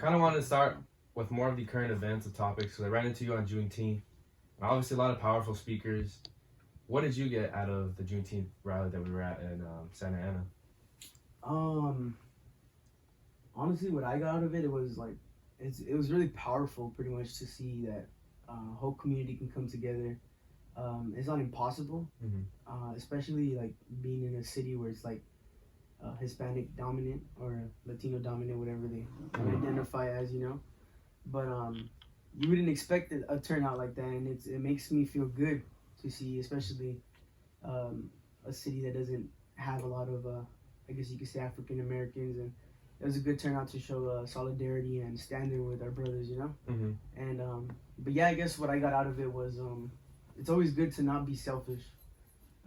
kind of wanted to start with more of the current events and topics because I ran into you on Juneteenth. And obviously, a lot of powerful speakers. What did you get out of the Juneteenth rally that we were at in Santa Ana? Honestly, what I got out of it, it was like, it was really powerful, pretty much, to see that whole community can come together. It's not impossible, especially like being in a city where it's like Hispanic dominant or Latino dominant, whatever they identify as, you know. But you wouldn't expect a turnout like that, and it makes me feel good to see, especially a city that doesn't have a lot of, I guess you could say, African Americans, and it was a good turnout to show solidarity and stand there with our brothers, you know. And but yeah, I guess what I got out of it was it's always good to not be selfish.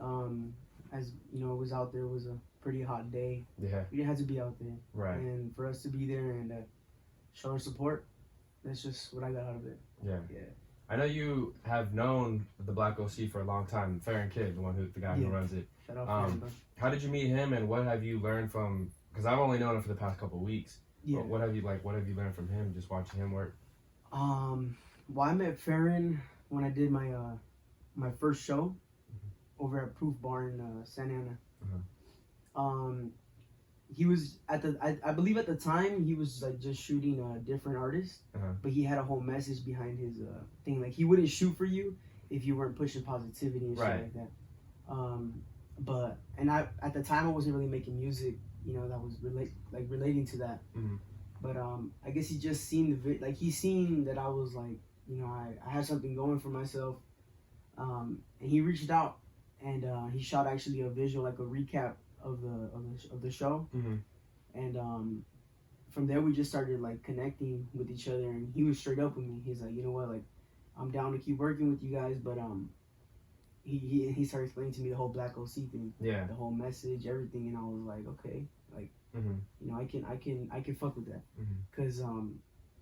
As you know, it was out there. It was a pretty hot day. Yeah. We didn't have to be out there. Right. And for us to be there and show our support, that's just what I got out of it. Yeah. Yeah. I know you have known the Black OC for a long time, Ferrin Kidd, the guy who runs it. Shout out Ferrin, bro. How did you meet him, and what have you learned from? Because I've only known him for the past couple of weeks. Yeah. But what have you learned from him just watching him work? Well, I met Ferrin when I did my first show over at Proof Bar in Santa Ana. He was I believe at the time he was like just shooting different artists, but he had a whole message behind his thing. Like he wouldn't shoot for you if you weren't pushing positivity and shit like that. But at the time I wasn't really making music, you know, that was relating to that. But I guess he just seen he seen that I was like, you know, I had something going for myself, and he reached out and he shot actually a visual, like a recap of the show, and from there we just started like connecting with each other, and he was straight up with me. He's like, you know what, like I'm down to keep working with you guys, but he started explaining to me the whole Black OC thing, the whole message, everything, and I was like, okay, like you know, I can fuck with that, because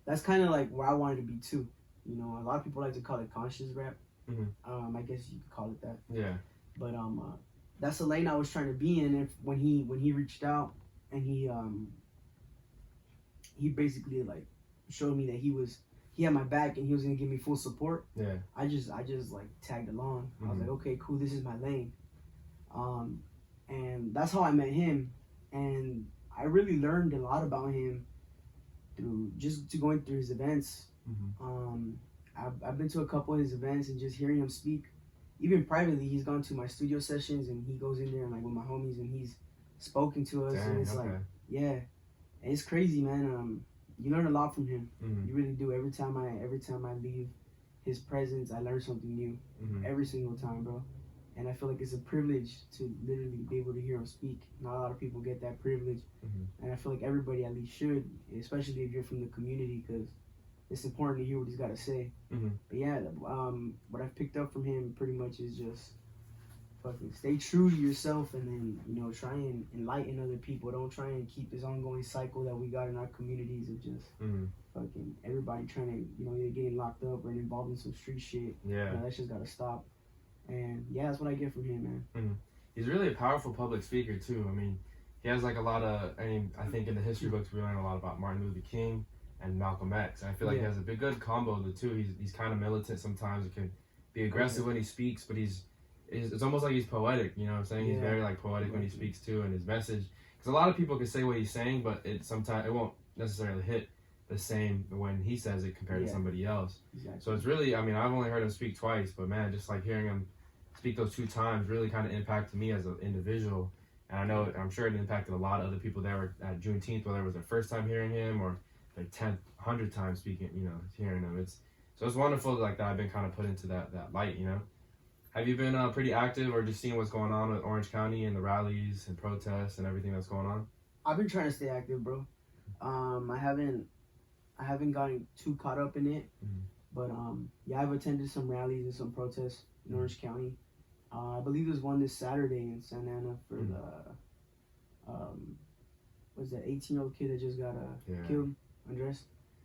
that's kind of like where I wanted to be too. You know, a lot of people like to call it conscious rap. I guess you could call it that. Yeah. But that's the lane I was trying to be in. If when he reached out and he basically like showed me that he had my back and he was gonna give me full support. Yeah. I just like tagged along. I was like, okay, cool, this is my lane. And that's how I met him, and I really learned a lot about him through going through his events. I've been to a couple of his events and just hearing him speak. Even privately, he's gone to my studio sessions and he goes in there and like with my homies and he's spoken to us. Dang, and it's like, yeah, and it's crazy, man. You learn a lot from him. You really do. Every time I leave his presence, I learn something new. Every single time, bro. And I feel like it's a privilege to literally be able to hear him speak. Not a lot of people get that privilege, and I feel like everybody at least should, especially if you're from the community, because it's important to hear what he's got to say. But yeah, what I've picked up from him pretty much is just fucking stay true to yourself, and then, you know, try and enlighten other people. Don't try and keep this ongoing cycle that we got in our communities of just fucking everybody trying to, you know, either getting locked up or involved in some street shit. Yeah, you know, that's just got to stop. And yeah, that's what I get from him, man. He's really a powerful public speaker too. I mean, he has like a lot of, I think in the history books we learn a lot about Martin Luther King and Malcolm X. And I feel like he has a good combo of the two. He's kind of militant sometimes. He can be aggressive when he speaks, but it's almost like he's poetic. You know what I'm saying? He's very like poetic when he speaks too, and his message. Because a lot of people can say what he's saying, but sometimes it won't necessarily hit the same when he says it compared to somebody else. Exactly. So it's really, I mean, I've only heard him speak twice, but man, just like hearing him speak those 2 times really kind of impacted me as an individual. And I'm sure it impacted a lot of other people that were at Juneteenth, whether it was their first time hearing him or their 10th, 100th time speaking, you know, hearing him. So it's wonderful like that I've been kind of put into that light, you know. Have you been pretty active or just seeing what's going on with Orange County and the rallies and protests and everything that's going on? I've been trying to stay active, bro. I haven't gotten too caught up in it, but yeah, I've attended some rallies and some protests in Orange County. I believe there's one this Saturday in Santa Ana for the was that 18-year-old kid that just got killed, undressed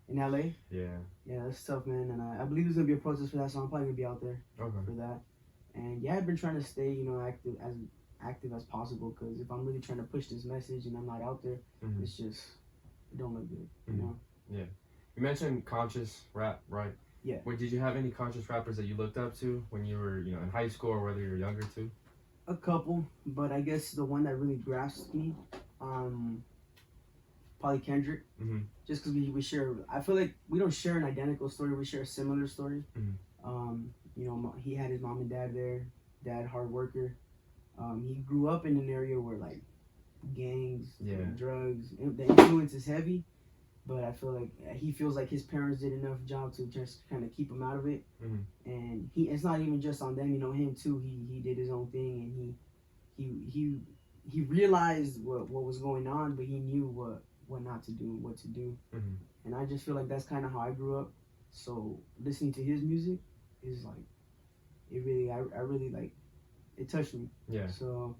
in LA. Yeah, that's tough, man. And I believe there's gonna be a protest for that, so I'm probably gonna be out there for that. And yeah, I've been trying to stay, you know, active as possible, because if I'm really trying to push this message and I'm not out there, it don't look good, you know. Yeah. You mentioned conscious rap, right? Yeah. Did you have any conscious rappers that you looked up to when you were, in high school or whether you were younger too? A couple, but I guess the one that really grasped me, probably Kendrick. Mm-hmm. Just because we share, I feel like we don't share an identical story, we share a similar story. Mm-hmm. He had his mom and dad there, dad hard worker. He grew up in an area where like gangs, drugs, the influence is heavy, but I feel like he feels like his parents did enough job to just kind of keep him out of it. Mm-hmm. And it's not even just on them, him too. He did his own thing, and he realized what was going on, but he knew what not to do and what to do. Mm-hmm. And I just feel like that's kind of how I grew up. So listening to his music is like, it really, I really like, it touched me. Yeah. So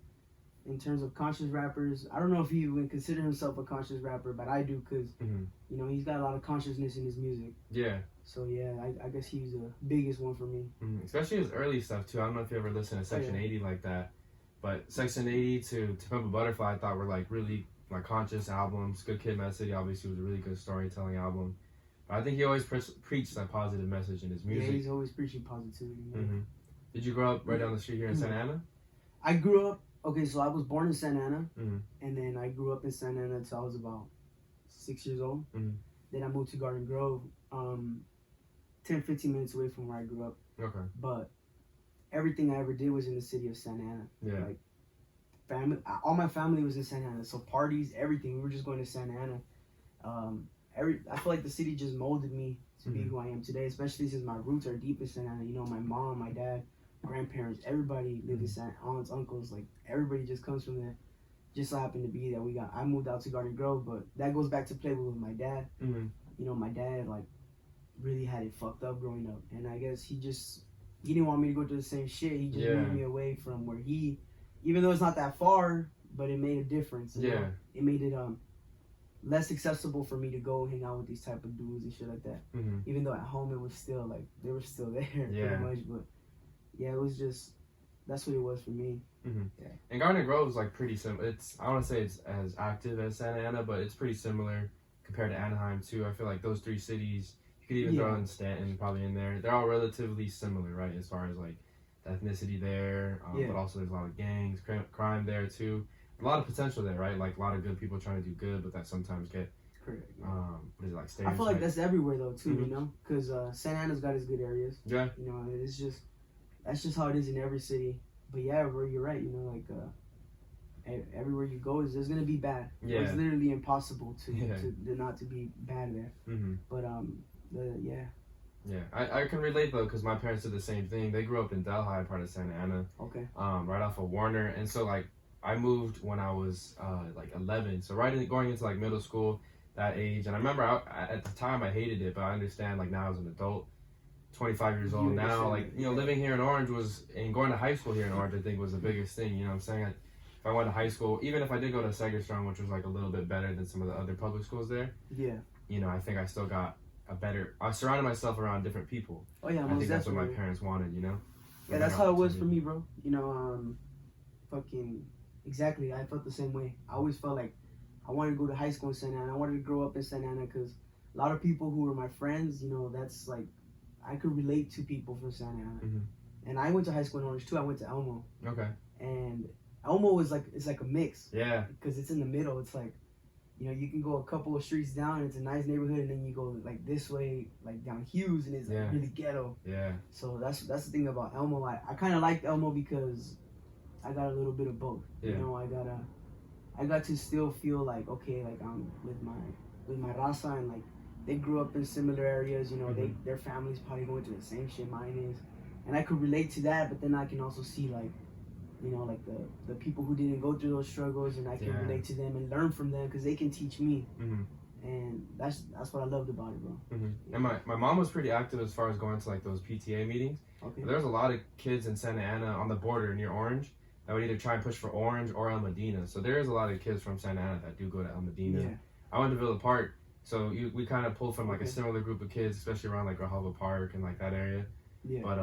in terms of conscious rappers, I don't know if he would consider himself a conscious rapper, but I do, because he's got a lot of consciousness in his music. Yeah. So yeah, I guess he's the biggest one for me. Mm-hmm. Especially his early stuff too. I don't know if you ever listened to Section 80 like that, but Section 80 to Pimp a Butterfly I thought were like really like conscious albums. Good Kid, Mad City obviously was a really good storytelling album. But I think he always preached that positive message in his music. Yeah, he's always preaching positivity. Mm-hmm. Did you grow up right down the street here in Santa Ana? I grew up, so I was born in Santa Ana, and then I grew up in Santa Ana until I was about 6 years old. Then I moved to Garden Grove, 10, 15 minutes away from where I grew up. Okay. But everything I ever did was in the city of Santa Ana. Yeah. Like, family, all my family was in Santa Ana, so parties, everything, we were just going to Santa Ana. I feel like the city just molded me to be who I am today, especially since my roots are deep in Santa Ana. My mom, my dad, grandparents, everybody lived in Santa, aunts, uncles, like everybody just comes from there. Just so happened to be that I moved out to Garden Grove, but that goes back to play with my dad. My dad like really had it fucked up growing up, and I guess he didn't want me to go through the same shit. He just moved me away from where even though it's not that far, but it made a difference. It made it less accessible for me to go hang out with these type of dudes and shit like that. Even though at home it was still like they were still there pretty much, but yeah, it was just that's what it was for me. Yeah. And Garden Grove is like pretty similar. I don't want to say it's as active as Santa Ana, but it's pretty similar compared to Anaheim too. I feel like those three cities, you could even throw in Stanton probably in there. They're all relatively similar, right? As far as like the ethnicity there, but also there's a lot of gangs, crime there too. A lot of potential there, right? Like a lot of good people trying to do good, but that sometimes get correct. What is it, like stereotypes? I feel like that's everywhere though too, because Santa Ana's got its good areas. Yeah. It's just that's just how it is in every city. But yeah, bro, you're right. Like everywhere you go there's gonna be bad. Yeah. It's literally impossible to not to be bad there. But yeah. Yeah, I can relate though, because my parents did the same thing. They grew up in Delhi, part of Santa Ana. Okay. Right off of Warner, and so like I moved when I was like 11, so going into like middle school, that age. And I remember at the time I hated it, but I understand like now as an adult, 25 years old now, like living here in Orange and going to high school here in Orange, I think was the biggest thing. You know what I'm saying? If I went to high school, even if I did go to Segerstrom, which was like a little bit better than some of the other public schools there. Yeah. I think I still got I surrounded myself around different people. Oh yeah, I think that's what my parents wanted, Yeah, that's how it was for me, bro. Exactly. I felt the same way. I always felt like I wanted to go to high school in Santa Ana. I wanted to grow up in Santa Ana because a lot of people who were my friends, that's like I could relate to people from Santa Ana. And I went to high school in Orange too. I went to Elmo. Okay. And Elmo is like a mix. Yeah. Because it's in the middle. It's like you can go a couple of streets down, it's a nice neighborhood, and then you go like this way, like down Hughes, and it's like really ghetto. Yeah. So that's the thing about Elmo. I kind of liked Elmo because I got a little bit of both. Yeah. I got to still feel like okay, like I'm with my Raza, and like they grew up in similar areas. Their families probably going through the same shit mine is, and I could relate to that. But then I can also see like like the people who didn't go through those struggles, and I can relate to them and learn from them because they can teach me. And that's what I loved about it, bro. And my mom was pretty active as far as going to like those PTA meetings. Okay. There was a lot of kids in Santa Ana on the border near Orange that would either try and push for Orange or El Medina. So there is a lot of kids from Santa Ana that do go to El Medina. Yeah. I went to Villa Park, so we kind of pulled from like a similar group of kids, especially around like Grijalva Park and like that area. Yeah. But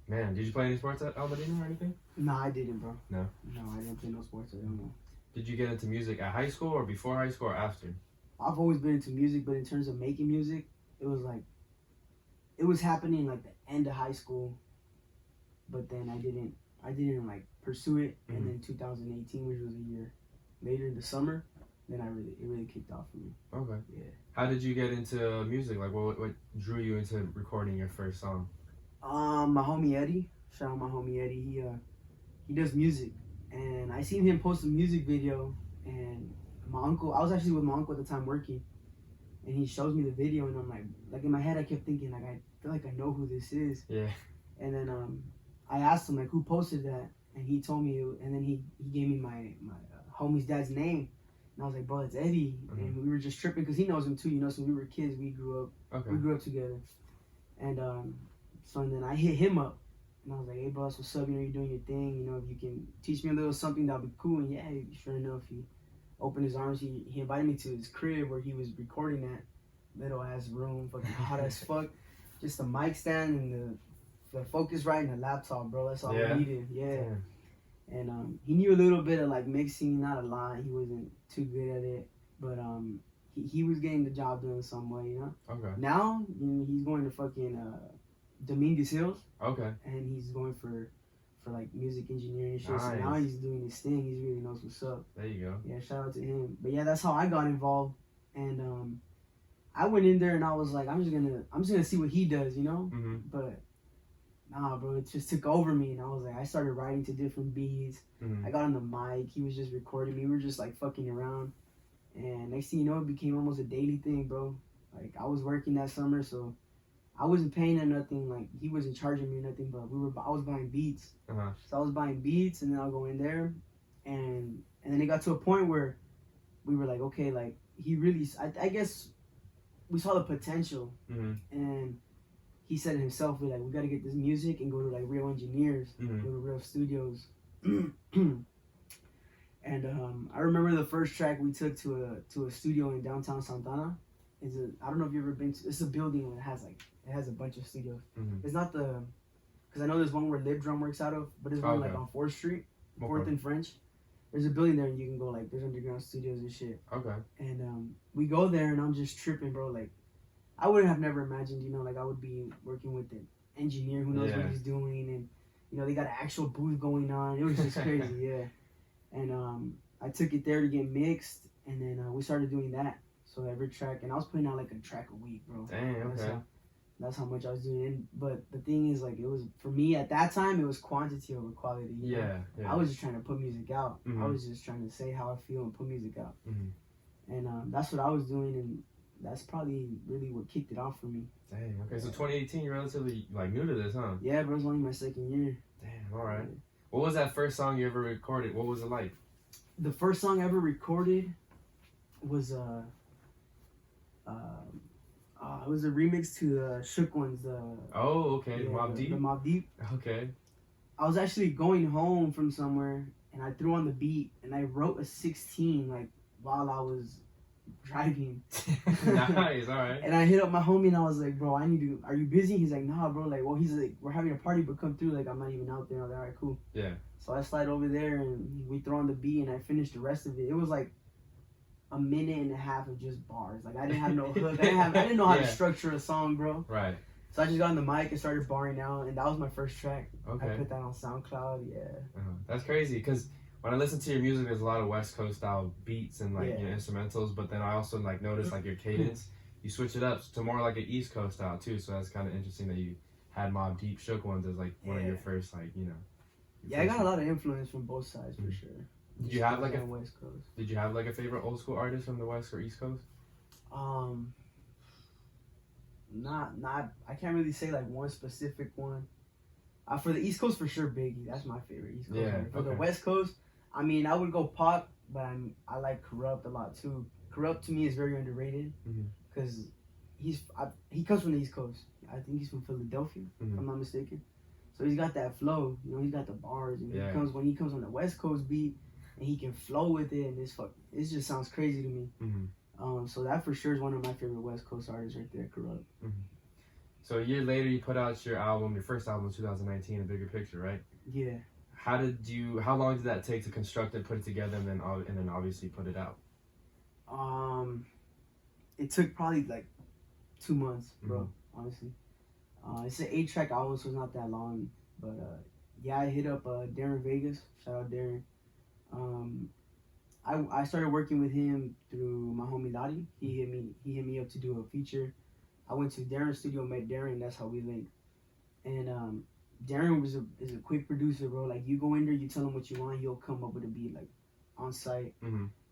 man, did you play any sports at El Medina or anything? No, I didn't, bro. No, I didn't play no sports. I don't know. Did you get into music at high school or before high school or after? I've always been into music, but in terms of making music, it was like it was happening like the end of high school, but then I didn't like pursue it, and then 2018, which was a year later in the summer, then it really kicked off for me. Okay. Yeah. How did you get into music? Like, what drew you into recording your first song? My homie Eddie, shout out my homie Eddie. He does music, and I seen him post a music video, and my uncle. I was actually with my uncle at the time working, and he shows me the video, and I'm like in my head I kept thinking like I feel like I know who this is. Yeah. And then I asked him like who posted that, and he told me, and then he gave me my homie's dad's name, and I was like, bro, it's Eddie, and we were just tripping because he knows him too. You know, since we were kids, we grew up. Okay. We grew up together, and so and then I hit him up, and I was like, hey, bro, what's up? You know, you're doing your thing. You know, if you can teach me a little something, that'd be cool. And yeah, sure enough, he opened his arms. He invited me to his crib where he was recording that little ass room, fucking hot as fuck. Just a mic stand and the Focusrite and a laptop, bro. That's all we needed. Yeah. Damn. And he knew a little bit of like mixing, not a lot. He wasn't too good at it, but he was getting the job done some way, you know. Okay. Now he's going to fucking Dominguez Hills. Okay. And he's going for like music engineering and shit. Nice. So now he's doing his thing. He really knows what's up. There you go. Yeah, shout out to him. But yeah, that's how I got involved. And I went in there and I was like, I'm just gonna see what he does, you know. Mm-hmm. But nah, bro, it just took over me, and I was like, I started writing to different beats. I got on the mic. He was just recording me. We were just like fucking around, and next thing you know, it became almost a daily thing, bro. Like I was working that summer, so I wasn't paying him nothing. Like he wasn't charging me nothing, but I was buying beats. So I was buying beats, and then I'll go in there, and then it got to a point where we were like, okay, like he really, I guess we saw the potential, and he said it himself, we're like, we got to get this music and go to like real engineers, go to real studios. And I remember the first track we took to a studio in downtown Santana. I don't know if you've ever been to, it's a building that has a bunch of studios. It's not because I know there's one where Lib Drum works out of, but there's one like on 4th Street, 4th and French. There's a building there and you can go like, there's underground studios and shit. Okay. And we go there and I'm just tripping, bro. Like, I would have never imagined, you know, like I would be working with an engineer who knows what he's doing, and you know they got an actual booth going on. It was just crazy, yeah. And I took it there to get mixed, and then we started doing that. So every track, and I was putting out like a track a week, bro. Dang, okay. That's how much I was doing. But the thing is, like, it was for me at that time, it was quantity over quality. You know? I was just trying to put music out. I was just trying to say how I feel and put music out. And that's what I was doing, and that's probably really what kicked it off for me. Dang, okay. So 2018, you're relatively like new to this, huh? Yeah, bro, it's only my second year. Damn, all right. Yeah. What was that first song you ever recorded? What was it like? The first song I ever recorded was it was a remix to the Shook Ones. Okay, yeah, Mobb Deep. The Mobb Deep. Okay. I was actually going home from somewhere, and I threw on the beat, and I wrote a 16 like while I was driving. Nice, all right. And I hit up my homie and I was like, bro, are you busy? He's like, nah, bro. Like, well, he's like, we're having a party, but come through. Like, I'm not even out there. I was like, all right, cool. Yeah. So I slide over there and we throw on the beat and I finished the rest of it. It was like a minute and a half of just bars. Like, I didn't have no hook. I didn't know how to structure a song, bro. Right. So I just got on the mic and started barring out, and that was my first track. Okay. I put that on SoundCloud. Yeah. That's crazy because when I listen to your music, there's a lot of West Coast style beats and like you know, instrumentals, but then I also like notice like your cadence, you switch it up to more like an East Coast style too. So that's kind of interesting that you had Mobb Deep, Shook Ones as like one of your first like you know. Yeah, I got a lot of influence from both sides for sure. Did you have like a West Coast? Did you have like a favorite old school artist from the West or East Coast? Not I can't really say like one specific one. For the East Coast for sure, Biggie. That's my favorite East Coast. Yeah, for the West Coast, I mean, I would go pop, but I like Corrupt a lot too. Corrupt to me is very underrated because he comes from the East Coast. I think he's from Philadelphia, if I'm not mistaken. So he's got that flow, you know. He's got the bars, and when he comes on the West Coast beat, and he can flow with it, and it just sounds crazy to me. So that for sure is one of my favorite West Coast artists right there, Corrupt. So a year later, you put out your first album in 2019, A Bigger Picture, right? Yeah. How long did that take to construct it, put it together, and then obviously put it out? it took probably like 2 months, bro. Honestly, it's an 8-track album, so it's not that long. But yeah, I hit up Darren Vegas. Shout out Darren. I started working with him through my homie Lottie. He hit me up to do a feature. I went to Darren's studio, met Darren. That's how we linked. And Darren is a quick producer, bro. Like, you go in there, you tell him what you want, he'll come up with a beat like on site.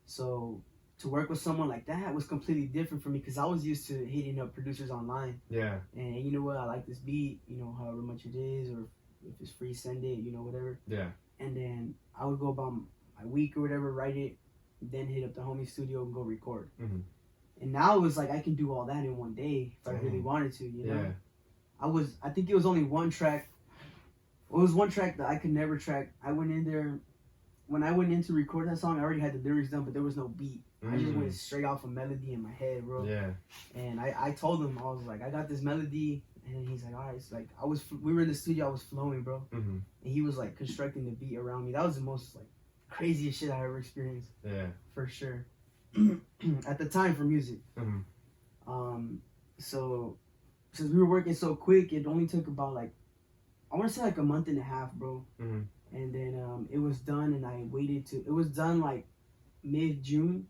So to work with someone like that was completely different for me because I was used to hitting up producers online. Yeah. And you know what, I like this beat, you know, however much it is, or if it's free, send it, you know, whatever. Yeah. And then I would go about my week or whatever, write it, then hit up the homie studio and go record. And now it was like I can do all that in one day if I really wanted to, you know. Yeah. I think it was only one track. It was one track that I could never track. I went in there, when I went in to record that song, I already had the lyrics done, but there was no beat. I just went straight off a melody in my head, bro. Yeah. And I told him, I was like, I got this melody. And he's like, all right. It's like, we were in the studio, I was flowing, bro. And he was like constructing the beat around me. That was the most like craziest shit I ever experienced. Yeah. For sure. At the time for music. So since we were working so quick, it only took about like, I want to say like a month and a half, bro. And then it was done, and I waited it was done like mid-June,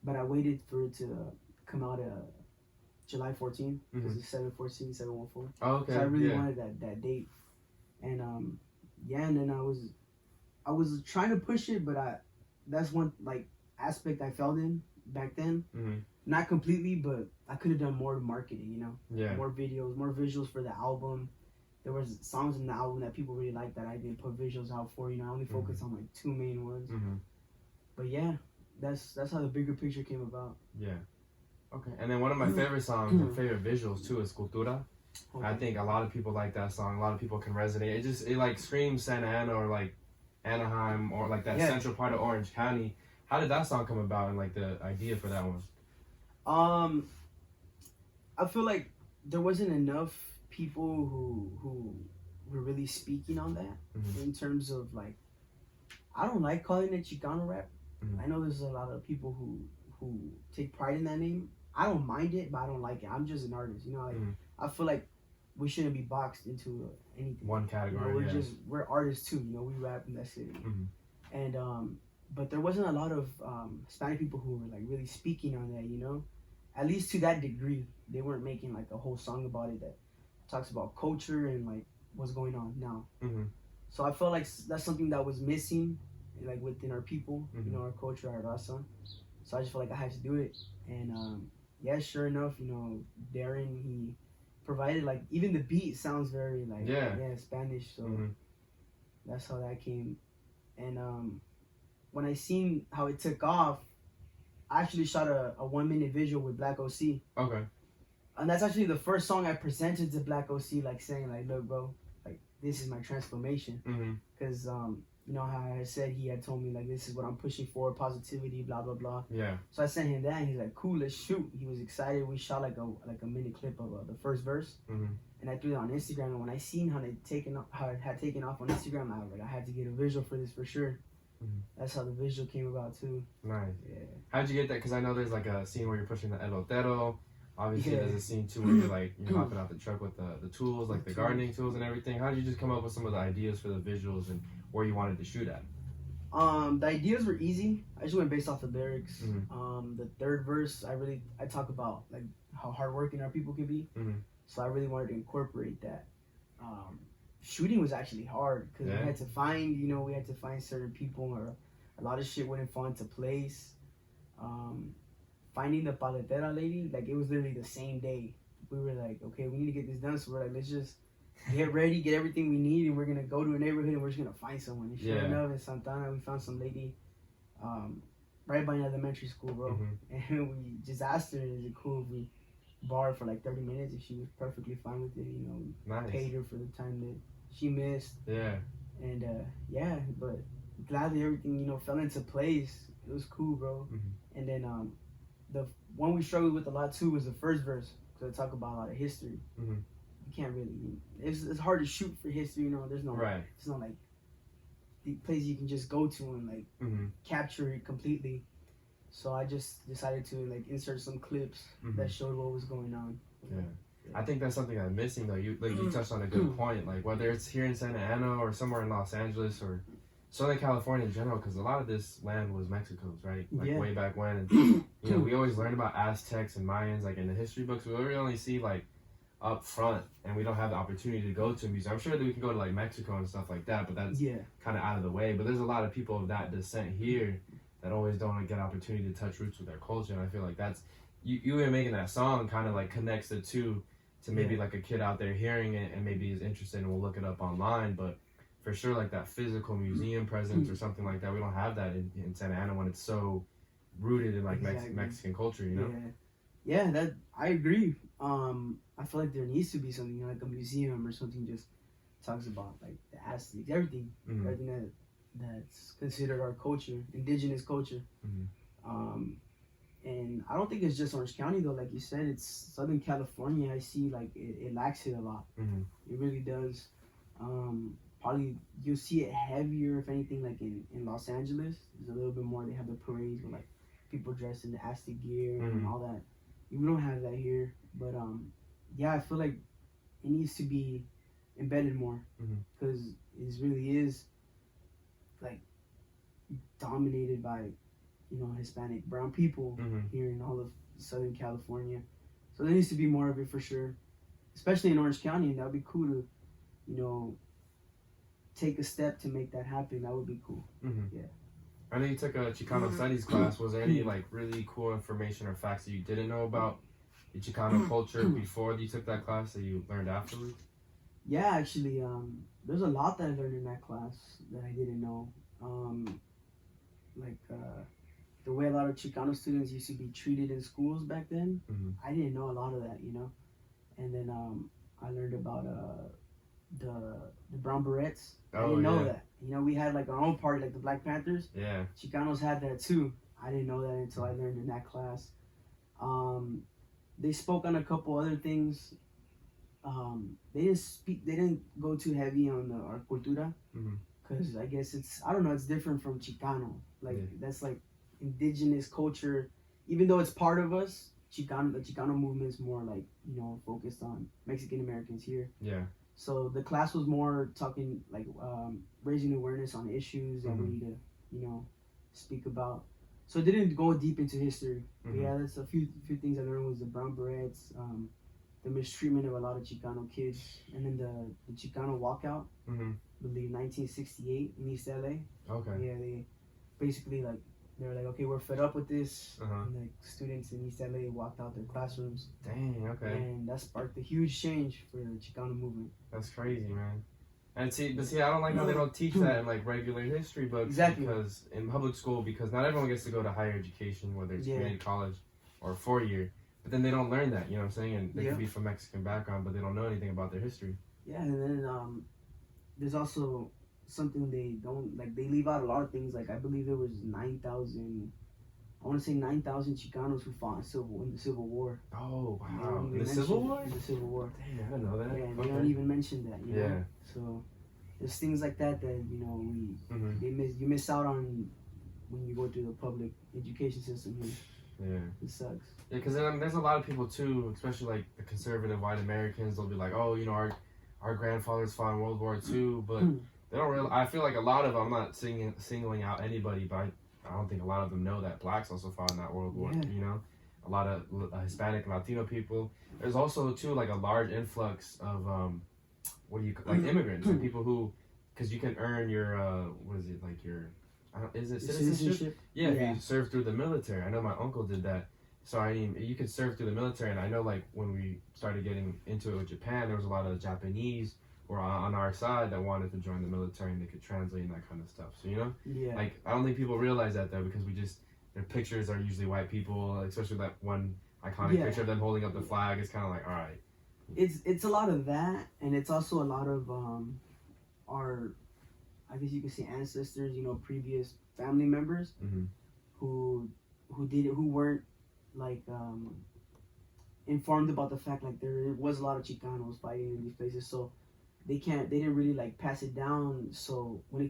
but I waited for it to come out July 14th, because it's 7/14, 7/14. Oh, okay. So I really wanted that date. And yeah, and then I was trying to push it, but that's one like aspect I failed in back then. Not completely, but I could have done more marketing, you know? Yeah. More videos, more visuals for the album. There was songs in the album that people really liked that I didn't put visuals out for, you know. I only focused on like 2 main ones. But yeah, that's how the bigger picture came about. Yeah. Okay. And then one of my favorite songs and favorite visuals too is Cultura. Okay. I think a lot of people like that song. A lot of people can resonate. It like screams Santa Ana or like Anaheim or like that central part of Orange County. How did that song come about and like the idea for that one? I feel like there wasn't enough people who were really speaking on that in terms of like, I don't like calling it Chicano rap. I know there's a lot of people who take pride in that name. I don't mind it, but I don't like it. I'm just an artist, you know. Like I feel like we shouldn't be boxed into anything. One category. You know, we're artists too. You know, we rap and that's it. And but there wasn't a lot of Hispanic people who were like really speaking on that. You know, at least to that degree, they weren't making like a whole song about it that talks about culture and like what's going on now. So I felt like that's something that was missing, like within our people, you know, our culture, our Raza. So I just felt like I had to do it. And yeah, sure enough, you know, Darren, he provided like, even the beat sounds very like Spanish. So that's how that came. And when I seen how it took off, I actually shot a 1-minute visual with Black OC. Okay. And that's actually the first song I presented to Black OC, like saying like, look, bro, like this is my transformation. Because you know how I said he had told me like, this is what I'm pushing for, positivity, blah blah blah. Yeah. So I sent him that, and he's like, cool, let's shoot. He was excited. We shot like a minute clip of the first verse, and I threw it on Instagram. And when I seen how it had taken off on Instagram, I was like, I had to get a visual for this for sure. That's how the visual came about too. Nice. Yeah. How'd you get that? Because I know there's like a scene where you're pushing the elotero. Obviously, there's a scene too where you're hopping out the truck with the tools, like the gardening tools and everything. How did you just come up with some of the ideas for the visuals and where you wanted to shoot at? The ideas were easy. I just went based off the lyrics. The third verse, I talk about like how hardworking our people can be. So I really wanted to incorporate that. Shooting was actually hard because we had to find certain people, or a lot of shit wouldn't fall into place. Finding the paletera lady, like it was literally the same day. We were like, okay, we need to get this done. So we're like, let's just get ready, get everything we need, and we're gonna go to a neighborhood and we're just gonna find someone. And sure enough, in Santana, we found some lady right by an elementary school, bro. And we just asked her, is it cool if we borrowed for like 30 minutes? And she was perfectly fine with it, you know. Nice. Paid her for the time that she missed. Yeah. And but gladly everything, you know, fell into place. It was cool, bro. And then the one we struggled with a lot too was the first verse, because I talk about a lot of history. You can't really, it's hard to shoot for history, you know. There's no like the place you can just go to and like capture it completely. So I just decided to like insert some clips that showed what was going on. Yeah. I think that's something I'm missing though. You touched on a good point. Like whether it's here in Santa Ana or somewhere in Los Angeles or Southern California in general, because a lot of this land was Mexico's, right? Like way back when. And, you know, we always learn about Aztecs and Mayans like in the history books. We really only see like up front, and we don't have the opportunity to go to a museum. I'm sure that we can go to like Mexico and stuff like that, but that's kind of out of the way. But there's a lot of people of that descent here that always don't get opportunity to touch roots with their culture, and I feel like that's you even making that song kind of like connects the two to maybe like a kid out there hearing it and maybe is interested and will look it up online. But for sure, like that physical museum presence or something like that, we don't have that in Santa Ana when it's so rooted in like Mexican culture, you know? Yeah, that I agree. I feel like there needs to be something like a museum or something just talks about like the Aztecs, everything that's considered our culture, indigenous culture. And I don't think it's just Orange County though. Like you said, it's Southern California. I see like it lacks it a lot. It really does. Probably you'll see it heavier if anything like in Los Angeles. There's a little bit more. They have the parades with like people dressed in the Aztec gear and all that. We don't have that here, but yeah, I feel like it needs to be embedded more because it really is like dominated by, you know, Hispanic brown people here in all of Southern California. So there needs to be more of it for sure, especially in Orange County, and that would be cool to, you know, take a step to make that happen. That would be cool. Yeah. I know you took a Chicano studies class. Was there any like really cool information or facts that you didn't know about the Chicano culture before you took that class that you learned afterwards? Yeah, actually, there's a lot that I learned in that class that I didn't know. The way a lot of Chicano students used to be treated in schools back then, I didn't know a lot of that, you know. And then I learned about the Brown Berets. I didn't know that. You know, we had like our own party, like the Black Panthers. Yeah. Chicanos had that too. I didn't know that until I learned in that class. They spoke on a couple other things. They didn't go too heavy on our cultura. Because I guess it's different from Chicano. Like that's like indigenous culture. Even though it's part of us, the Chicano movement's more like, you know, focused on Mexican Americans here. Yeah. So the class was more talking like raising awareness on issues that we need to, you know, speak about. So it didn't go deep into history. But yeah, that's a few things I learned was the Brown Berets, the mistreatment of a lot of Chicano kids, and then the Chicano walkout. I believe 1968 in East LA. Okay. Yeah, they basically like they were like, okay, we're fed up with this. And like students in East LA walked out their classrooms. Dang, okay. And that sparked a huge change for the Chicano movement. That's crazy, man. And see, I don't like how they don't teach that in like regular history books. Exactly. Because in public school, because not everyone gets to go to higher education, whether it's community college or 4-year. But then they don't learn that, you know what I'm saying? And they can be from Mexican background, but they don't know anything about their history. Yeah, and then there's also something they don't, like they leave out a lot of things. Like I believe there was 9,000 Chicanos who fought in the Civil War. Oh, wow. In the Civil War? In the Civil War. Dang, I didn't know that. Yeah, and they don't even mention that, you know? So there's things like that you know, you miss out on when you go through the public education system here. Yeah. It sucks. Yeah, because there's a lot of people too, especially like the conservative white Americans, they'll be like, oh, you know, our grandfathers fought in World War II, but they don't really, I feel like a lot of them, I'm not singling out anybody, but I don't think a lot of them know that blacks also fought in that World War, you know? A lot of Hispanic and Latino people. There's also too like a large influx of, immigrants, and people who, because you can earn your, is it citizenship? Yeah, if you serve through the military. I know my uncle did that. So I mean, you could serve through the military, and I know like when we started getting into it with Japan, there was a lot of Japanese who were on our side that wanted to join the military, and they could translate and that kind of stuff. So, you know? Yeah. Like, I don't think people realize that though, because their pictures are usually white people, especially that one iconic picture of them holding up the flag. It's kind of like, all right. It's a lot of that, and it's also a lot of our, I guess you could say ancestors, you know, previous family members who weren't like informed about the fact like there was a lot of Chicanos fighting in these places, so they didn't really like pass it down. So when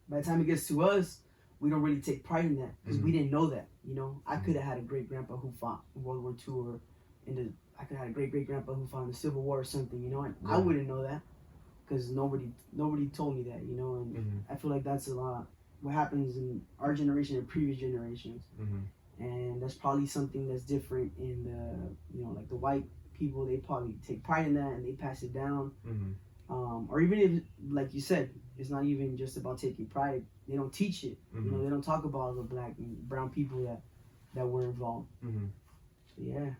by the time it gets to us, we don't really take pride in that because we didn't know that. You know, I could have had a great grandpa who fought in World War II, or I could have had a great grandpa who fought in the Civil War or something. You know, and I wouldn't know that because nobody told me that. You know, and I feel like that's a lot what happens in our generation and previous generations. And that's probably something that's different in the, you know, like the white people. They probably take pride in that and they pass it down. Or even if, like you said, it's not even just about taking pride. They don't teach it. You know, they don't talk about the black and brown people that were involved. So yeah,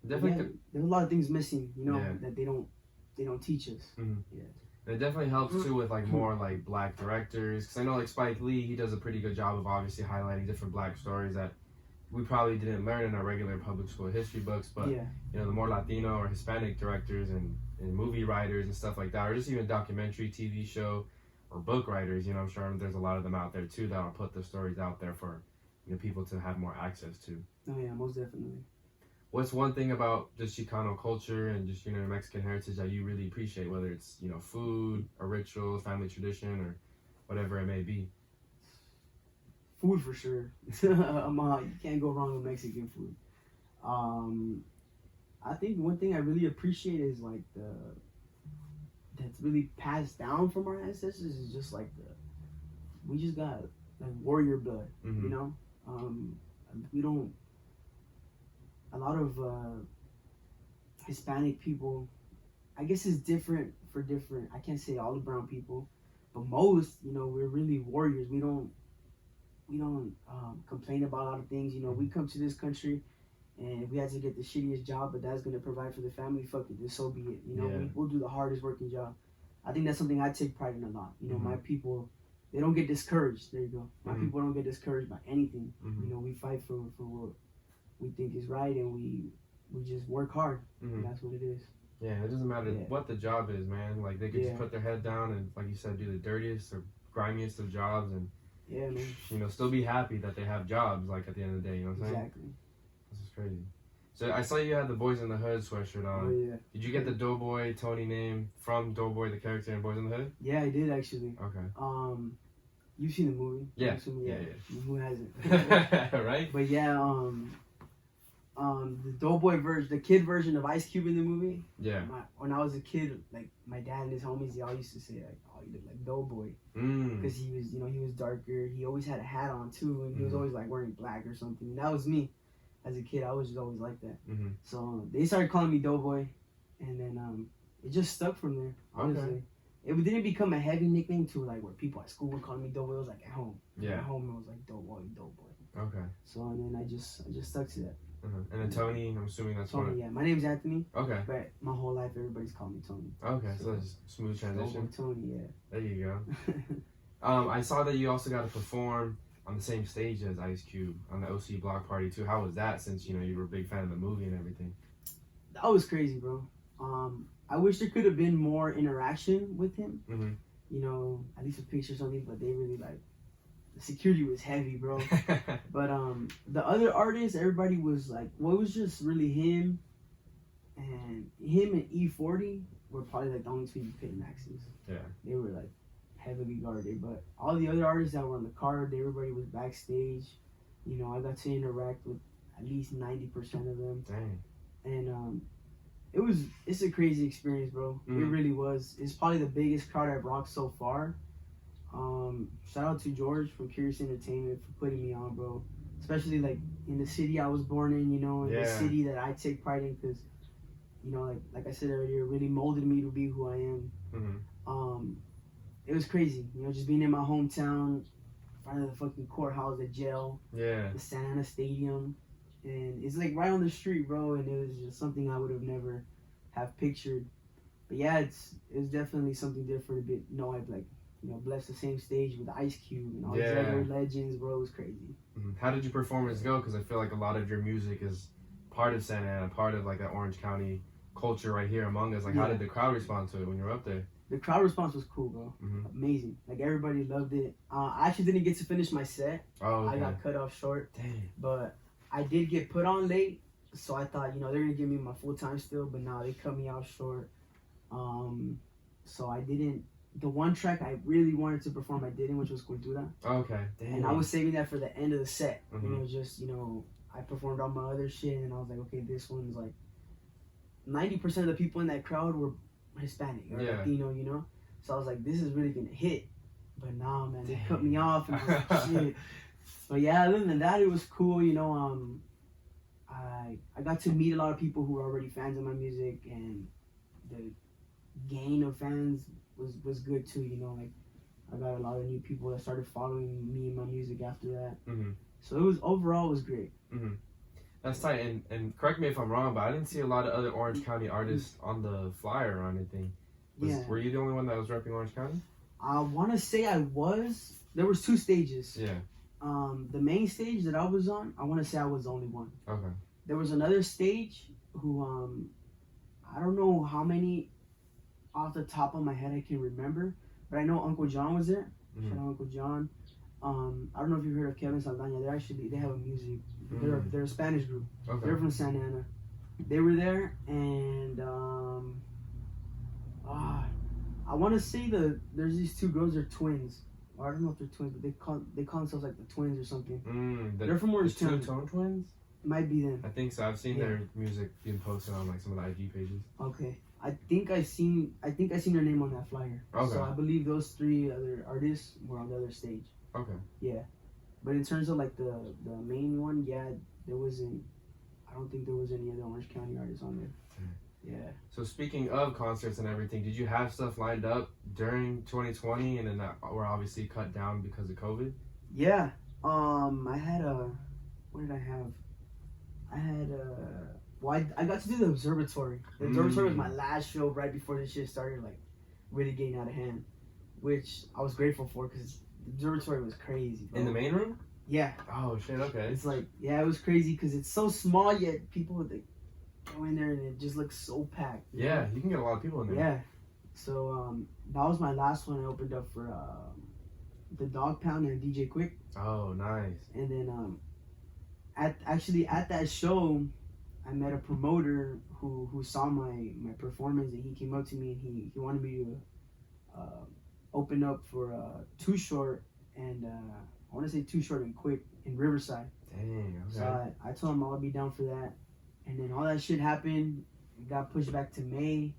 definitely. There's a lot of things missing. You know, that they don't teach us. Yeah. It definitely helps too with like more like black directors, because I know like Spike Lee, he does a pretty good job of obviously highlighting different black stories that we probably didn't learn in our regular public school history books. But you know, the more Latino or Hispanic directors and movie writers and stuff like that, or just even documentary, TV show, or book writers, you know, I'm sure there's a lot of them out there too that'll put the stories out there for, you know, people to have more access to. Oh yeah, most definitely. What's one thing about just Chicano culture and just, you know, Mexican heritage that you really appreciate, whether it's, you know, food, a ritual, family tradition, or whatever it may be? Food for sure. You can't go wrong with Mexican food. I think one thing I really appreciate is like that's really passed down from our ancestors is just like we just got like warrior blood, you know. We don't. A lot of Hispanic people, I guess it's different for different. I can't say all the brown people, but most, you know, we're really warriors. We don't complain about a lot of things. You know, we come to this country, and if we had to get the shittiest job, but that's gonna provide for the family, fuck it, just so be it. You know, we'll do the hardest working job. I think that's something I take pride in a lot. You know, my people, they don't get discouraged. There you go. My people don't get discouraged by anything. You know, we fight for what we think is right, and we just work hard. And that's what it is. Yeah, it doesn't matter what the job is, man. Like, they could just put their head down and, like you said, do the dirtiest or grimiest of jobs, and man, you know, still be happy that they have jobs. Like at the end of the day, you know what I'm saying? Exactly. This is crazy. So I saw you had the Boys in the Hood sweatshirt on. Oh yeah. Did you get the Doughboy Tony name from Doughboy, the character in Boys in the Hood? Yeah, I did actually. Okay. You've seen the movie? Yeah. Yeah. Who hasn't? Right? But yeah, the Doughboy version, the kid version of Ice Cube in the movie. Yeah. When I was a kid, like my dad and his homies, they all used to say like, "Oh, you look like Doughboy," because he was, you know, he was darker. He always had a hat on too, and he was always like wearing black or something. And that was me, as a kid. I was just always like that. So they started calling me Doughboy, and then it just stuck from there. Honestly. Okay. It didn't become a heavy nickname to like where people at school were calling me Doughboy. It was like at home. Yeah. At home, it was like Doughboy. Okay. So and then I just stuck to that. And then Tony, I'm assuming that's Tony. Yeah, my name's Anthony. Okay. But my whole life, everybody's called me Tony. Okay, so that's a smooth transition. Doughboy Tony, yeah. There you go. I saw that you also got to perform on the same stage as Ice Cube on the OC Block Party too. How was that? Since you know you were a big fan of the movie and everything. That was crazy, bro. I wish there could have been more interaction with him. You know, at least a picture or something. But they really like. The security was heavy, bro. But the other artists, everybody was like, well, it was just really him and E40 were probably like the only two you paid maxes. Yeah. They were like heavily guarded, but all the other artists that were on the card, everybody was backstage. You know, I got to interact with at least 90% of them. Dang. And it's a crazy experience, bro. It really was. It's probably the biggest crowd I've rocked so far. Shout out to George from Curious Entertainment for putting me on, bro. Especially like in the city I was born in, you know, in the city that I take pride in, because, you know, like I said earlier, it really molded me to be who I am. It was crazy, you know, just being in my hometown, in front of the fucking courthouse, the jail, the Santa Ana Stadium, and it's like right on the street, bro. And it was just something I would have never have pictured. But yeah, it was definitely something different. A bit, you know, I've like. You know, blessed the same stage with Ice Cube and all these other legends, bro. It was crazy. How did your performance go? Because I feel like a lot of your music is part of Santa Ana, part of like that Orange County culture right here among us. Like, how did the crowd respond to it when you were up there? The crowd response was cool, bro. Amazing. Like, everybody loved it. I actually didn't get to finish my set. Oh, okay. I got cut off short. Dang. But I did get put on late, so I thought, you know, they're going to give me my full time still, but now they cut me off short. So I didn't the one track I really wanted to perform, I didn't, which was Cultura. Okay. Damn. And I was saving that for the end of the set. Mhm. You know, just, you know, I performed all my other shit, and I was like, okay, this one's like 90% of the people in that crowd were Hispanic or Yeah. Latino, you know? So I was like, this is really gonna hit. But nah, man, they Damn. cut me off, and I was like, shit. But yeah, other than that, it was cool, you know. I got to meet a lot of people who were already fans of my music, and the gain of fans was good too, you know. Like, I got a lot of new people that started following me and my music after that. Mm-hmm. So it was, overall, it was great. Mm-hmm. That's tight. And correct me if I'm wrong, but I didn't see a lot of other Orange County artists on the flyer or anything. Yeah. Were you the only one that was repping Orange County? I want to say I was. There was 2 stages. Yeah. The main stage that I was on, I want to say I was the only one. Okay. There was another stage who, I don't know how many off the top of my head I can remember, but I know Uncle John was there. Mm-hmm. Shout out Uncle John. I don't know if you heard of Kevin Saldana. They have a music. They're a Spanish group. Okay. They're from Santa Ana. They were there, and I want to say there's these 2 girls. They're twins. Or I don't know if they're twins, but they call themselves like the twins or something. They're from Orange County. The Two-Tone Twins? Might be them. I think so. I've seen Yeah. their music being posted on like some of the IG pages. Okay. I think I seen their name on that flyer. Okay. So I believe those 3 other artists were on the other stage. Okay. Yeah. But in terms of like the main one, yeah, there wasn't. I don't think there was any other Orange County artists on there. Yeah. So speaking of concerts and everything, did you have stuff lined up during 2020 and then that were obviously cut down because of COVID? Yeah. I had what did I have? I had well, I got to do the observatory. The observatory was my last show right before this shit started like really getting out of hand, which I was grateful for because the observatory was crazy, bro. In the main room? Yeah. Oh shit, okay. It's like, yeah, it was crazy because it's so small, yet people would like, go in there and it just looks so packed. Yeah, you can get a lot of people in there. Yeah. So that was my last one. I opened up for the Dog Pound and DJ Quick. Oh, nice. And then at that show, I met a promoter who saw my performance, and he came up to me and he wanted me to open up for Too Short and I want to say Too Short and Quick in Riverside. Dang, okay. So I told him I'll be down for that. And then all that shit happened. It got pushed back to May.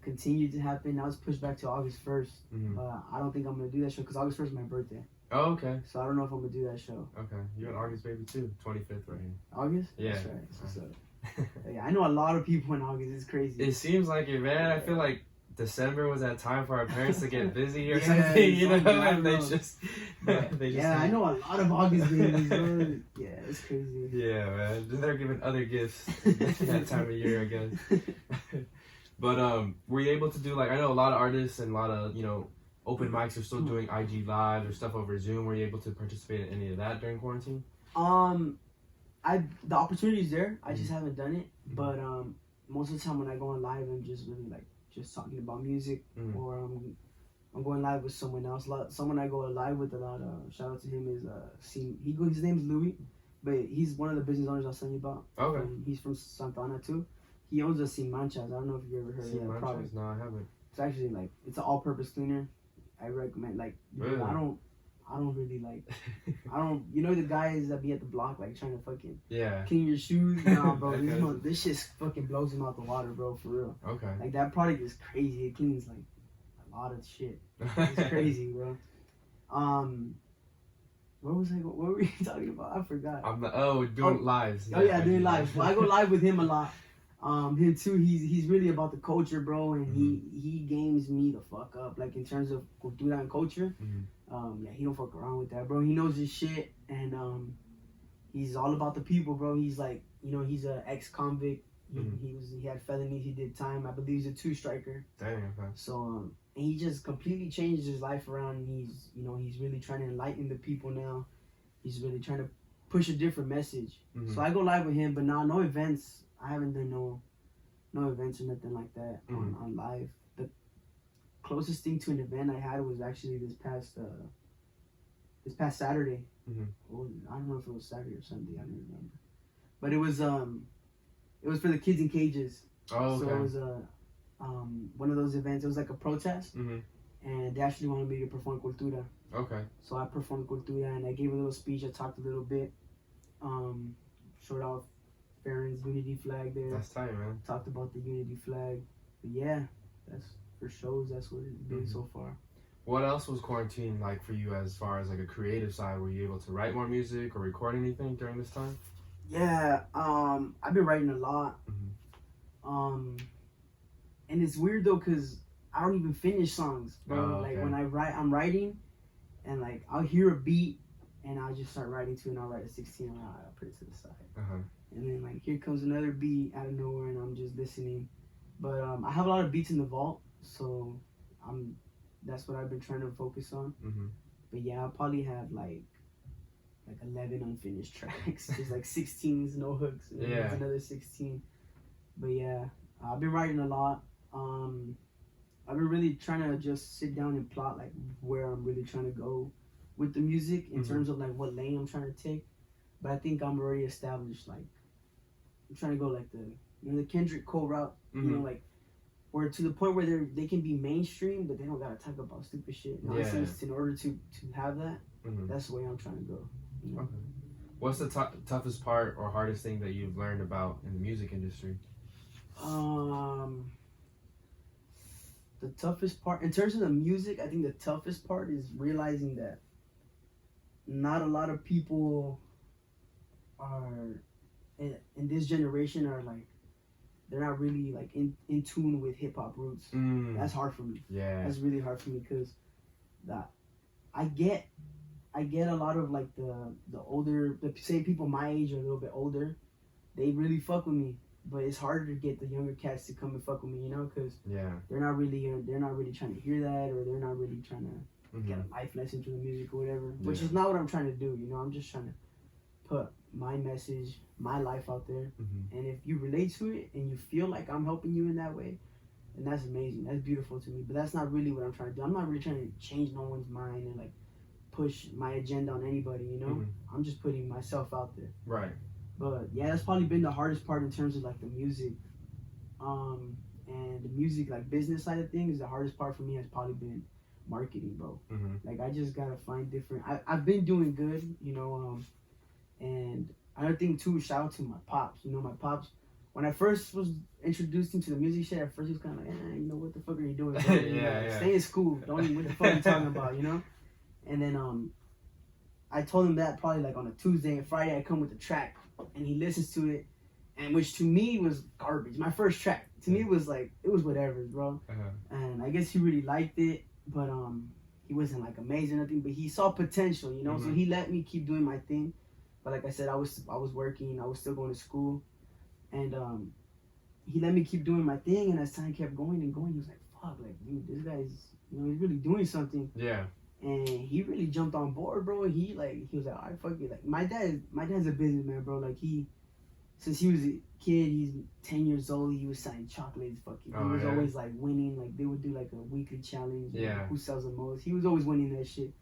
Continued to happen. Now it's pushed back to August 1st. Mm-hmm. I don't think I'm going to do that show because August 1st is my birthday. Oh, okay. So I don't know if I'm going to do that show. Okay. You're an August baby too. 25th right here. August? Yeah. That's right. That's what's up. Yeah, I know a lot of people in August. It's crazy. It seems like it, man. I feel like December was that time for our parents to get busy or Yeah, something, you know? I And they know. just, But, they just. yeah, I know a lot of August babies, bro. Yeah, it's crazy. Yeah, man. They're giving other gifts that time of year, I guess. But were you able to do like, I know a lot of artists and a lot of, you know, open mics are still doing IG Live or stuff over Zoom. Were you able to participate in any of that during quarantine? The opportunity's there. I just haven't done it. But most of the time when I go on live, I'm just really like just talking about music, or I'm going live with someone else. Someone I go live with a lot. Shout out to him is his name's Louis, but he's one of the business owners I was telling you about. Okay. He's from Santa Ana too. He owns a Sin Manchas. I don't know if you ever heard of that product. No, I haven't. It's actually like it's an all-purpose cleaner. I recommend Really? I don't really like you know the guys that be at the block like trying to fucking Yeah. clean your shoes. Nah, bro, Okay. this shit fucking blows him out the water, bro, for real. Okay. Like that product is crazy. It cleans like a lot of shit. It's crazy, bro. What were we talking about? I forgot. Doing lives. Oh yeah, doing live. Well, I go live with him a lot. Him too. He's really about the culture, bro, and he games me the fuck up. Like in terms of cultura and culture. Yeah, he don't fuck around with that, bro. He knows his shit, and he's all about the people, bro. He's like, you know, he's an ex-convict. He had felonies. He did time. I believe he's a 2-striker. Dang. Okay. So and he just completely changed his life around. And he's really trying to enlighten the people now. He's really trying to push a different message. So I go live with him, but now no events. I haven't done no events or nothing like that on live. The closest thing to an event I had was actually this past Saturday. Well, I don't know if it was Saturday or Sunday. I don't remember. But it was for the kids in cages. Oh, okay. So it was one of those events. It was like a protest, and they actually wanted me to perform Cultura. Okay. So I performed Cultura, and I gave a little speech. I talked a little bit, showed off Ferrin's unity flag there. That's tight, man. Talked about the unity flag. But yeah, that's for shows. That's what it's been so far. What else was quarantine like for you as far as like a creative side? Were you able to write more music or record anything during this time? Yeah, I've been writing a lot. And it's weird though, cause I don't even finish songs, bro. Oh, okay. Like when I'm writing, and like I'll hear a beat, and I'll just start writing to it, and I'll write a 16, and I'll put it to the side. And then like here comes another beat out of nowhere, and I'm just listening. But I have a lot of beats in the vault, so that's what I've been trying to focus on. But yeah, I'll probably have like 11 unfinished tracks. There's like 16s, no hooks. And there's another 16. But yeah, I've been writing a lot. I've been really trying to just sit down and plot like where I'm really trying to go with the music in terms of like what lane I'm trying to take. But I think I'm already established. Like I'm trying to go like the Kendrick Cole route. You know, like where to the point where they can be mainstream, but they don't gotta talk about stupid shit nonsense in order to have that. That's the way I'm trying to go. You know? Okay. What's the toughest part or hardest thing that you've learned about in the music industry? The toughest part in terms of the music, I think the toughest part is realizing that not a lot of people are in this generation are like they're not really like in tune with hip hop roots. That's hard for me. Yeah, that's really hard for me because that I get a lot of like the older, say people my age or a little bit older, they really fuck with me. But it's harder to get the younger cats to come and fuck with me, you know, because they're not really trying to hear that, or they're not really trying to get a life lesson through the music or whatever. Which is not what I'm trying to do, you know. I'm just trying to put my message, my life out there, and if you relate to it and you feel like I'm helping you in that way, then that's amazing. That's beautiful to me. But that's not really what I'm trying to do. I'm not really trying to change no one's mind and like push my agenda on anybody, you know. I'm just putting myself out there. Right. But yeah, that's probably been the hardest part in terms of like the music, and the music like business side of things. The hardest part for me has probably been marketing, bro. Like I just gotta find different. I've been doing good, you know. And another thing too, shout out to my pops. You know, my pops. When I first was introduced into the music shit, at first he was kind of like, you know, what the fuck are you doing? Stay in school. Don't even what the fuck are you talking about, you know? And then I told him that probably like on a Tuesday, and Friday I come with the track. And he listens to it, and which to me was garbage. My first track to me was like it was whatever, bro. And I guess he really liked it, but he wasn't like amazing or nothing. But he saw potential, you know. So he let me keep doing my thing. But like I said, I was working. I was still going to school, and he let me keep doing my thing. And as time kept going and going, he was like, "Fuck, like dude, this guy's he's really doing something." Yeah. And he really jumped on board, bro. He was like, all right, fuck it. Like my dad's a businessman, bro. Like since he was a kid, he's 10 years old. He was selling chocolates. Fucking, he was always like winning. Like they would do like a weekly challenge. Like, who sells the most? He was always winning that shit.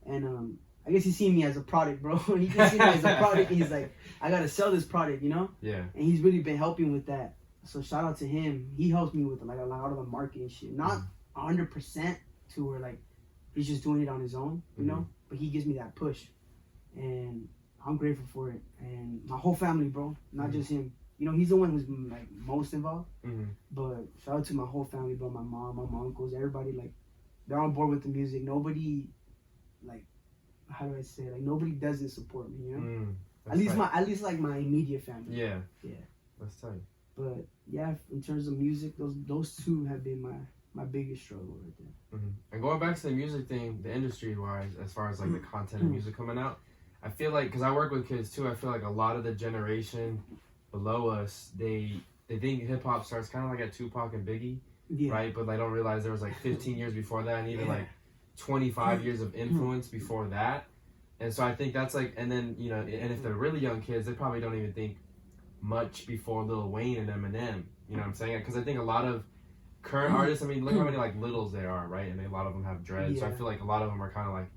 And I guess he seen me as a product, bro. He just seen me as a product. And he's like, I gotta sell this product, you know? Yeah. And he's really been helping with that. So shout out to him. He helps me with like a lot of the marketing shit. Not 100% to where like. He's just doing it on his own, you know? But he gives me that push. And I'm grateful for it. And my whole family, bro. Not just him. You know, he's the one who's like most involved. But shout out to my whole family, bro. My mom, my uncles, everybody. Like, they're on board with the music. Nobody, like, how do I say it? Like, nobody doesn't support me, you know? At least like my immediate family. Yeah. Yeah. That's tight. But yeah, in terms of music, those two have been my biggest struggle right there. And going back to the music thing, the industry wise, as far as like the content of music coming out, I feel like, because I work with kids too, I feel like a lot of the generation below us, they think hip hop starts kind of like at Tupac and Biggie, right? But they don't realize there was like 15 years before that, and even like 25 years of influence before that. And so I think that's like, and then, you know, and if they're really young kids, they probably don't even think much before Lil Wayne and Eminem, you know what I'm saying? Because I think a lot of current artists, I mean, look how many like Littles there are, right? And a lot of them have dreads. So I feel like a lot of them are kind of like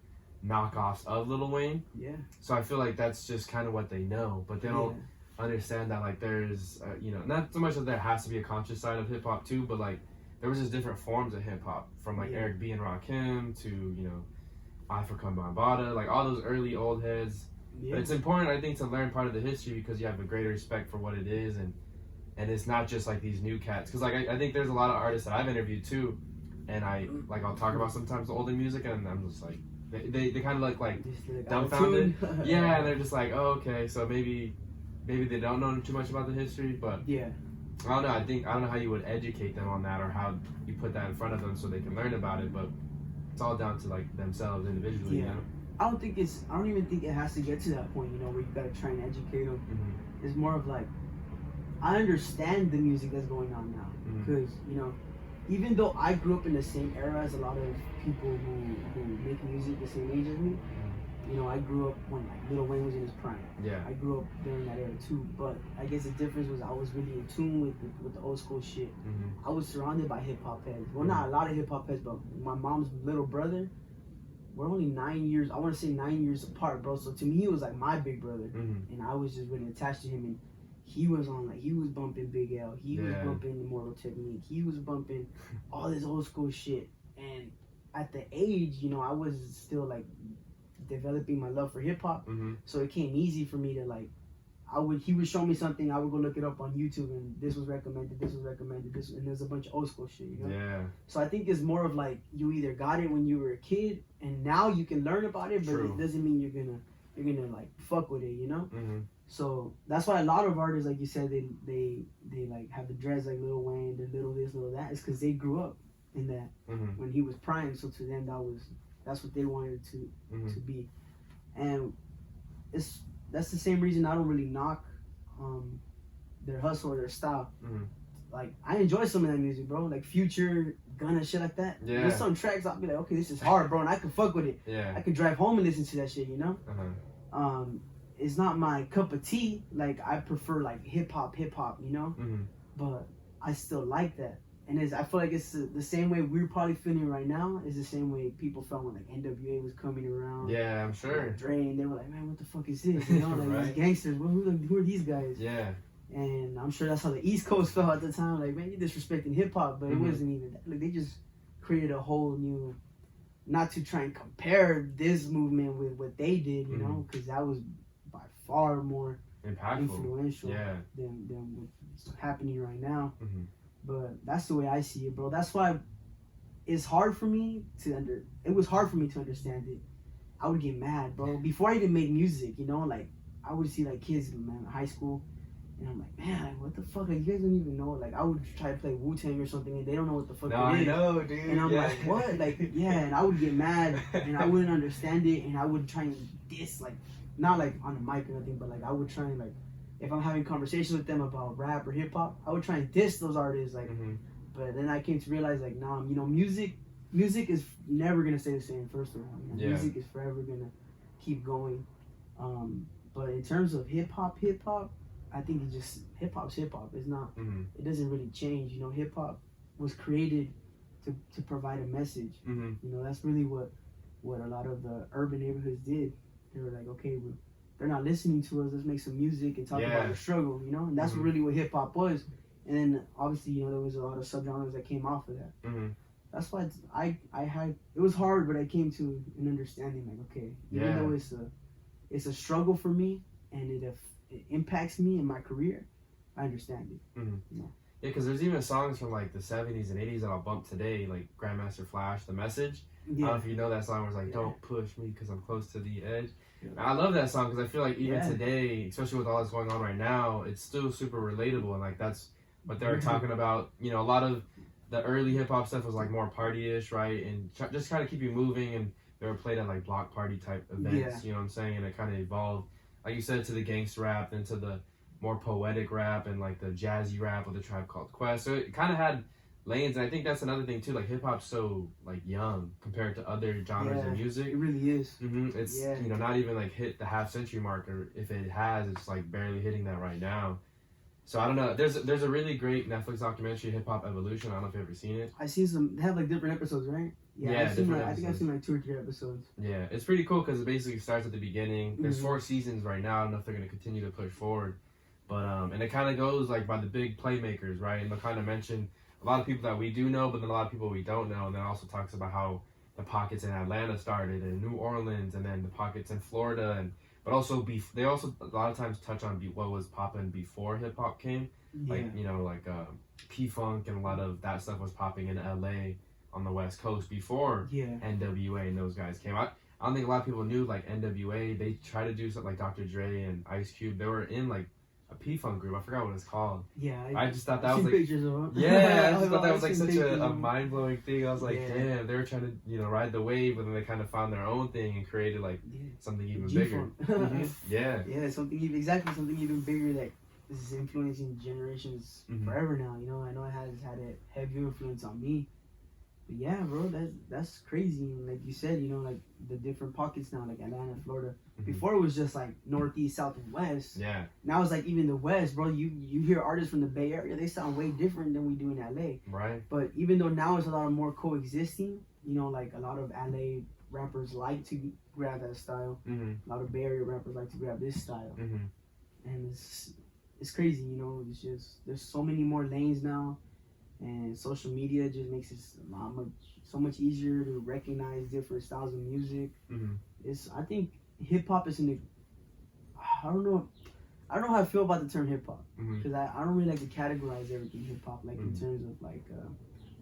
knockoffs of Lil Wayne. Yeah. So I feel like that's just kind of what they know, but they don't understand that like there's, you know, not so much that there has to be a conscious side of hip hop too, but like there was just different forms of hip hop, from like Eric B and Rakim to, you know, Afrika Bambaataa, like all those early old heads. But it's important, I think, to learn part of the history because you have a greater respect for what it is, and it's not just like these new cats. Because like I think there's a lot of artists that I've interviewed too, and I'll talk about sometimes the older music, and I'm just like they kind of like dumbfounded. Yeah, and they're just like, oh, okay, so maybe they don't know too much about the history, but yeah. I don't know. I don't know how you would educate them on that, or how you put that in front of them so they can learn about it. But it's all down to like themselves individually. Yeah. You know? I don't even think it has to get to that point, you know, where you gotta try and educate them. Mm-hmm. It's more of like, I understand the music that's going on now, because you know, even though I grew up in the same era as a lot of people who make music the same age as me, you know, I grew up when like Lil Wayne was in his prime. Yeah. I grew up during that era too, but I guess the difference was I was really in tune with the old school shit. I was surrounded by hip hop heads. Well, not a lot of hip hop heads, but my mom's little brother. We're only 9 years. I want to say 9 years apart, bro. So to me, he was like my big brother, and I was just really attached to him. And he was bumping Big L. He was bumping Immortal Technique. He was bumping all this old school shit. And at the age, you know, I was still like developing my love for hip hop, so it came easy for me to like. He would show me something, I would go look it up on YouTube, and this was recommended, and there's a bunch of old school shit, you know? Yeah. So I think it's more of like, you either got it when you were a kid, and now you can learn about it, but True. It doesn't mean you're gonna like fuck with it, you know? So that's why a lot of artists, like you said, they like have the dreads like Lil Wayne, the little this, little that. It's because they grew up in that when he was prime, so to them that's what they wanted to be, and that's the same reason I don't really knock their hustle or their style. Like, I enjoy some of that music, bro. Like Future, Gunna, shit like that. Yeah. There's some tracks I'll be like, okay, this is hard, bro, and I can fuck with it. Yeah. I could drive home and listen to that shit, you know? It's not my cup of tea. Like, I prefer like hip hop, you know? But I still like that. And I feel like it's the same way we're probably feeling right now is the same way people felt when like NWA was coming around. Yeah, I'm sure. Like Dre, and they were like, man, what the fuck is this? You know, like Right. these gangsters. Who are these guys? Yeah. And I'm sure that's how the East Coast felt at the time. Like, man, you're disrespecting hip hop, but it wasn't even that. Like, they just created a whole new, not to try and compare this movement with what they did, you know, because that was by far more impactful, influential than what's happening right now. But that's the way I see it, bro. That's why it's hard for me it was hard for me to understand it. I would get mad, bro. Before I even made music, you know, like I would see like kids in high school, and I'm like, man, like, what the fuck? Like, you guys don't even know. Like, I would try to play Wu-Tang or something, and they don't know what the fuck it is. I know, dude. And I'm like, what? Like, yeah, and I would get mad, and I wouldn't understand it, and I would try and diss, like, not like on the mic or nothing, but like I would try and like, if I'm having conversations with them about rap or hip hop, I would try and diss those artists, like. But then I came to realize, like, nah, you know, music is never gonna stay the same. First of all, you know, music is forever gonna keep going. But in terms of hip hop, I think it just hip hop's hip hop. It's not. It doesn't really change. You know, hip hop was created to provide a message. You know, that's really what a lot of the urban neighborhoods did. They were like, okay, they're not listening to us. Let's make some music and talk about the struggle, you know? And that's really what hip hop was. And then obviously, you know, there was a lot of subgenres that came off of that. That's why it was hard, but I came to an understanding, like, okay, even though it's a struggle for me and it impacts me in my career, I understand it. You know? Yeah, because there's even songs from like the 70s and 80s that I'll bump today, like Grandmaster Flash, The Message. I don't know if you know that song where it's like, don't push me because I'm close to the edge. I love that song because I feel like even today, especially with all that's going on right now, it's still super relatable, and like that's what they were talking about. You know, a lot of the early hip hop stuff was like more party-ish, right? And just kind of keep you moving, and they were played at like block party type events, you know what I'm saying? And it kind of evolved, like you said, to the gangster rap, then to the more poetic rap and like the jazzy rap with a Tribe Called Quest. So it kind of had lanes, and I think that's another thing too. Like hip hop's so like young compared to other genres of music. It really is. It's you know, not even like hit the half century mark, or if it has, it's like barely hitting that right now. So I don't know. There's a really great Netflix documentary, Hip Hop Evolution. I don't know if you've ever seen it. I seen some. They have like different episodes, right? Yeah, I think I've seen like 2 or 3 episodes. Yeah, it's pretty cool because it basically starts at the beginning. There's 4 seasons right now. I don't know if they're gonna continue to push forward, but and it kind of goes like by the big playmakers, right? And they'll kind of mention a lot of people that we do know, but then a lot of people we don't know. And then also talks about how the pockets in Atlanta started, and New Orleans, and then the pockets in Florida, and but also they also a lot of times touch on what was popping before hip hop came, like P Funk and a lot of that stuff was popping in LA on the West Coast before NWA and those guys came out. I don't think a lot of people knew like NWA. They tried to do something like Dr. Dre and Ice Cube. They were in like a P Funk group. I forgot what it's called. Yeah, I just thought that was like pictures of them. Yeah, I just thought that was like such a mind blowing thing. I was like, damn, they were trying to ride the wave, but then they kind of found their own thing and created like something even bigger. Yeah, something even bigger that is influencing generations forever now. You know, I know it has had a heavy influence on me. But yeah, bro, that's crazy. And like you said, you know, like the different pockets now, like Atlanta, Florida. Before it was just like Northeast, South, and West. Yeah. Now it's like even the West, bro. You hear artists from the Bay Area, they sound way different than we do in LA. Right. But even though now it's a lot of more coexisting, you know, like a lot of LA rappers like to grab that style. A lot of Bay Area rappers like to grab this style. And it's crazy, you know. It's just there's so many more lanes now. And social media just makes it so much easier to recognize different styles of music. I think hip hop is I don't know how I feel about the term hip hop because I don't really like to categorize everything hip hop like in terms of like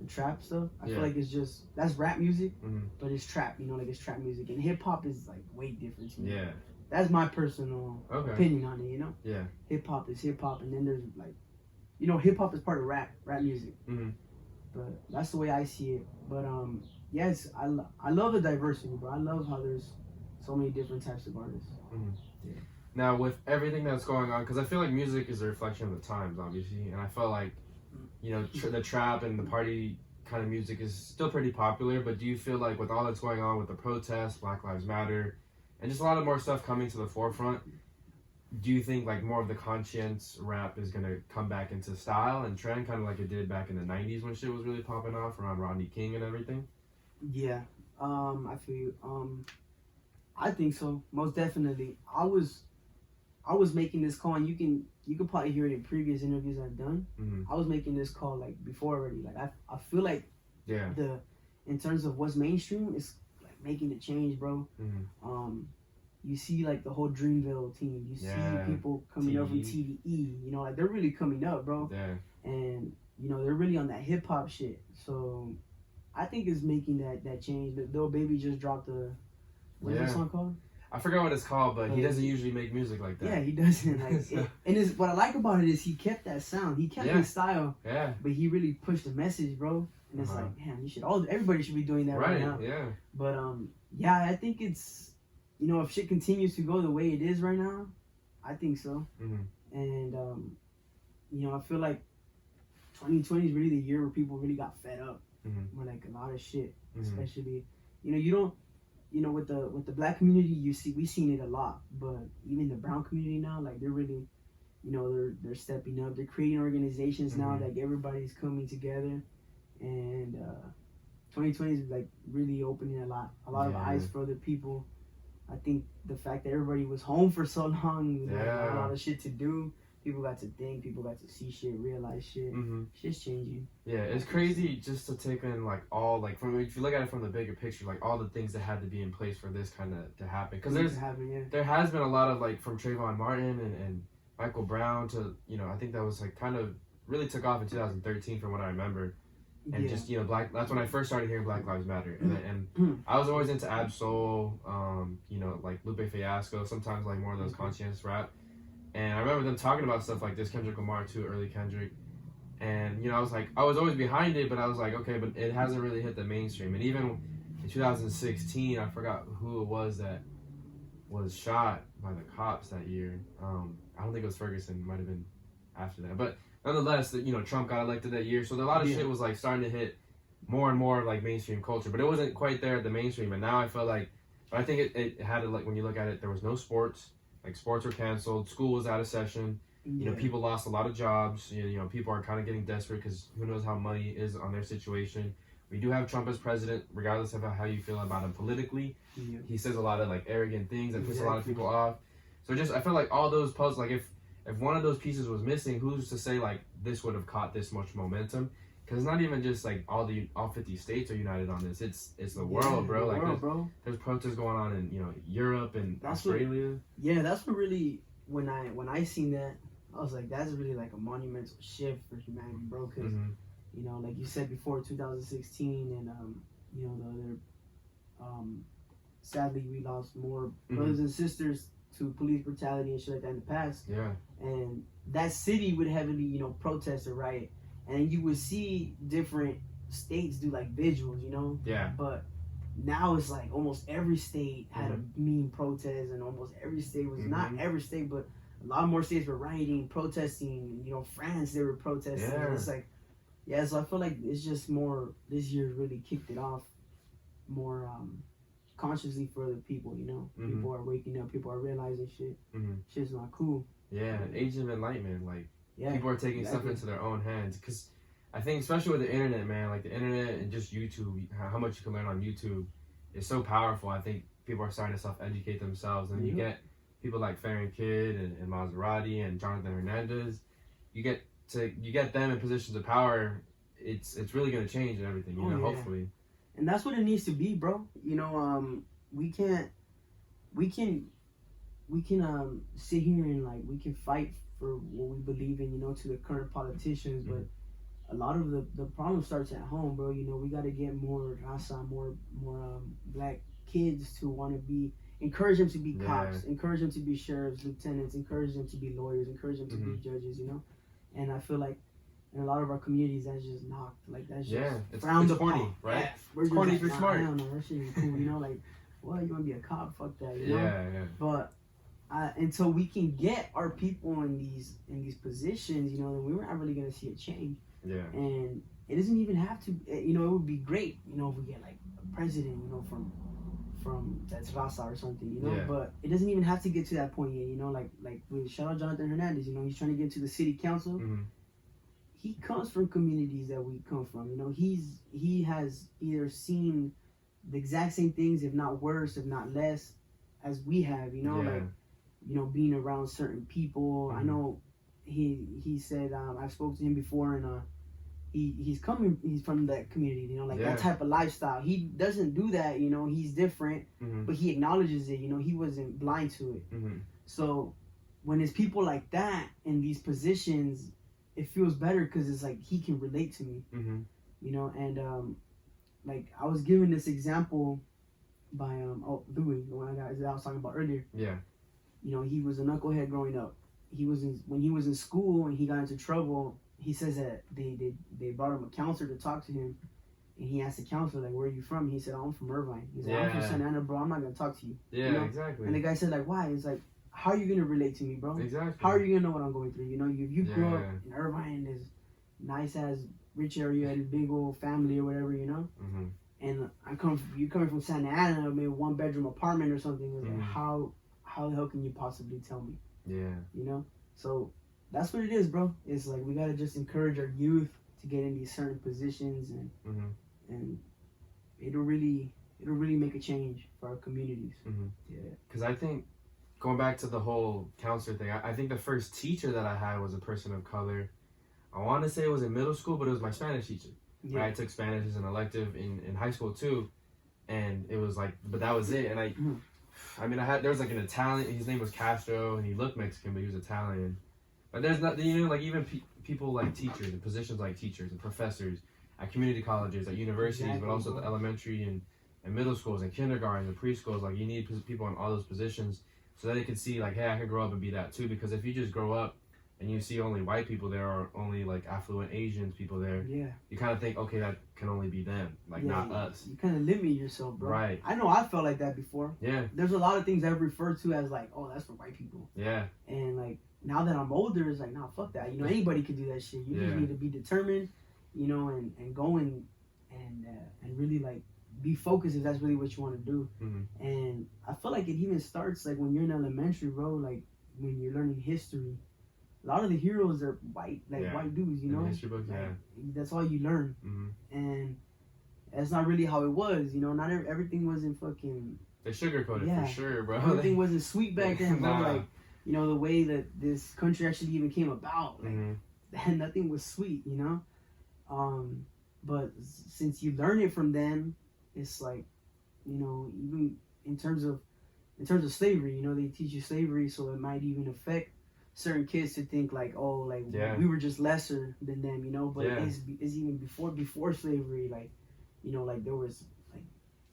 the trap stuff. I feel like it's just that's rap music, but it's trap. You know, like it's trap music, and hip hop is like way different to me. Yeah, that's my personal opinion on it. You know, hip hop is hip hop, and then there's like. You know, hip hop is part of rap music, but that's the way I see it. But yes, I love the diversity, bro. I love how there's so many different types of artists. Yeah. Now, with everything that's going on, because I feel like music is a reflection of the times, obviously, and I felt like, you know, the trap and the party kind of music is still pretty popular. But do you feel like with all that's going on with the protests, Black Lives Matter, and just a lot of more stuff coming to the forefront? Do you think like more of the conscience rap is gonna come back into style and trend, kind of like it did back in the '90s when shit was really popping off around Rodney King and everything? Yeah, I feel you. I think so, most definitely. I was making this call, and you can probably hear it in previous interviews I've done. I was making this call like before already. Like I feel like in terms of what's mainstream, it's like making the change, bro. You see, like, the whole Dreamville team. You see people coming up from TVE. You know, like, they're really coming up, bro. Yeah. And, you know, they're really on that hip-hop shit. So, I think it's making that change. The Lil Baby just dropped what's that song called? I forgot what it's called, but he doesn't usually make music like that. Yeah, he doesn't. Like, what I like about it is he kept that sound. He kept his style. Yeah. But he really pushed the message, bro. And it's like, damn, everybody should be doing that right now. Yeah. But, I think it's... You know, if shit continues to go the way it is right now, I think so. And, you know, I feel like 2020 is really the year where people really got fed up with, like, a lot of shit. Especially, you know, with the black community, we've seen it a lot. But even the brown community now, like, they're really, you know, they're stepping up. They're creating organizations now, like, everybody's coming together. And 2020 is, like, really opening a lot of eyes for other people. I think the fact that everybody was home for so long, you know, a lot of shit to do. People got to think, people got to see shit, realize shit. Shit's changing. Yeah, it's crazy just to take in like all like if you look at it from the bigger picture, like all the things that had to be in place for this kind of to happen. Because there has been a lot of like from Trayvon Martin and Michael Brown to I think that was like kind of really took off in 2013 from what I remember. And just, that's when I first started hearing Black Lives Matter. And I was always into Ab-Soul, like Lupe Fiasco, sometimes like more of those conscious rap. And I remember them talking about stuff like this, Kendrick Lamar too, early Kendrick. And, I was like, I was always behind it, but I was like, okay, but it hasn't really hit the mainstream. And even in 2016, I forgot who it was that was shot by the cops that year. I don't think it was Ferguson, it might have been after that. But nonetheless, Trump got elected that year, so a lot of shit was like starting to hit more and more like mainstream culture, but it wasn't quite there at the mainstream. And now I feel like, but I think it had to, like, when you look at it, there was no sports, like sports were canceled, school was out of session. People lost a lot of jobs. People are kind of getting desperate because who knows how money is on their situation. We do have Trump as president, regardless of how you feel about him politically. He says a lot of like arrogant things that piss a lot of people off. So I feel like all those puzzles, like if one of those pieces was missing, who's to say like this would have caught this much momentum? Because it's not even just like all 50 states are united on this. It's the world, bro. The like world, there's protests going on in Europe and Australia. That's what really when I seen that, I was like, that's really like a monumental shift for humanity, bro. Because like you said before, 2016, and the other, sadly we lost more brothers and sisters to police brutality and shit like that in the past. Yeah. And that city would heavily, protest or riot. And you would see different states do like vigils, Yeah. But now it's like almost every state had a mean protest, and almost every state was not every state, but a lot more states were rioting, protesting. France, they were protesting. Yeah. And it's like, so I feel like it's just more, this year really kicked it off more consciously for the people, People are waking up, people are realizing shit. Shit's not cool. Yeah, age of enlightenment, like. Yeah, people are taking stuff into their own hands, because I think especially with the internet, man, like the internet and just YouTube, how much you can learn on YouTube is so powerful. I think people are starting to self-educate themselves, and you get people like Ferrin Kidd and Maserati and Jonathan Hernandez. You get them in positions of power. It's really gonna change and everything, hopefully. And that's what it needs to be, bro. We can sit here and like we can fight for what we believe in, to the current politicians, but a lot of the problem starts at home, bro. We got to get more Raza, more black kids to want to encourage them to be cops, encourage them to be sheriffs, lieutenants, encourage them to be lawyers, encourage them to be judges, And I feel like in a lot of our communities, that's just knocked, like that's just frowned upon, corny, right? Yeah, we're just corny if you're smart. I don't know, that shit ain't cool, like, well, you want to be a cop? Fuck that, Yeah. But until we can get our people in these positions, then we're not really gonna see a change. Yeah. And it doesn't even have to. It would be great, if we get like a president, from that's Raza or something, Yeah. But it doesn't even have to get to that point yet, like with shout out Jonathan Hernandez, he's trying to get to the city council. He comes from communities that we come from, he has either seen the exact same things, if not worse, if not less, as we have, like being around certain people. I know he said I've spoken to him before, and he's from that community, that type of lifestyle. He doesn't do that, he's different, but he acknowledges it, he wasn't blind to it. So when it's people like that in these positions, it feels better because it's like he can relate to me, and like I was given this example by Louis, the one that I was talking about earlier. Yeah. He was a knucklehead growing up. When he was in school and he got into trouble, he says that they brought him a counselor to talk to him, and he asked the counselor, like, where are you from? He said, I'm from Irvine. He's like, I'm from Santa Ana, bro. I'm not gonna talk to you. Yeah, exactly. And the guy said, like, why? He's like, how are you gonna relate to me, bro? Exactly. How are you gonna know what I'm going through? You grew up in Irvine, this nice ass rich area, and big old family or whatever, And you coming from Santa Ana, maybe 1-bedroom apartment or something. It's like, how the hell can you possibly tell me? Yeah. So that's what it is, bro. It's like we gotta just encourage our youth to get in these certain positions, and it'll really make a change for our communities. Yeah. Because I think, going back to the whole counselor thing, I think the first teacher that I had was a person of color. I want to say it was in middle school, but it was my Spanish teacher. Yeah. Right? I took Spanish as an elective in high school too, and it was like, but that was it. And there was like an Italian. His name was Castro, and he looked Mexican, but he was Italian. But there's not, like even people like teachers, and positions like teachers and professors at community colleges, at universities, but also the elementary and middle schools and kindergartens and preschools. Like you need people in all those positions so that they can see like, hey, I can grow up and be that too. Because if you just grow up and you see only white people there, or only like affluent Asian people there, you kind of think, okay, that can only be them, like not us. You kind of limit yourself, bro. Right. I know I felt like that before. Yeah. There's a lot of things I've referred to as like, oh, that's for white people. Yeah. And like now that I'm older, it's like, nah, fuck that. Anybody can do that shit. You just need to be determined, and go and really like be focused if that's really what you want to do. And I feel like it even starts like when you're in elementary, bro. Like when you're learning history. A lot of the heroes are white, white dudes, In history books, that's all you learn. And that's not really how it was, Not everything wasn't fucking... They sugarcoated for sure, bro. Everything wasn't sweet back then, bro. Nah. Like, the way that this country actually even came about, like, nothing was sweet, But since you learn it from them, it's like, you know, even in terms of slavery, you know, they teach you slavery, so it might even affect certain kids to think like, oh, like we were just lesser than them, you know. But it's even before slavery, like, you know, like there was like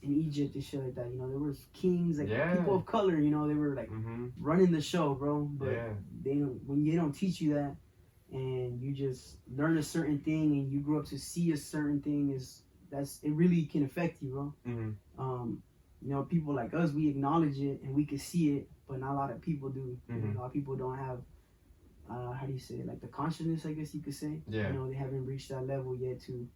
in Egypt and shit like that, you know, there was kings, like people of color, you know, they were like running the show, bro. But they don't, when they don't teach you that, and you just learn a certain thing and you grow up to see a certain thing, it really can affect you, bro. You know, people like us, we acknowledge it and we can see it, but not a lot of people do. You know, a lot of people don't have, how do you say it, like the consciousness, I guess you could say. Yeah. You know, they haven't reached that level yet to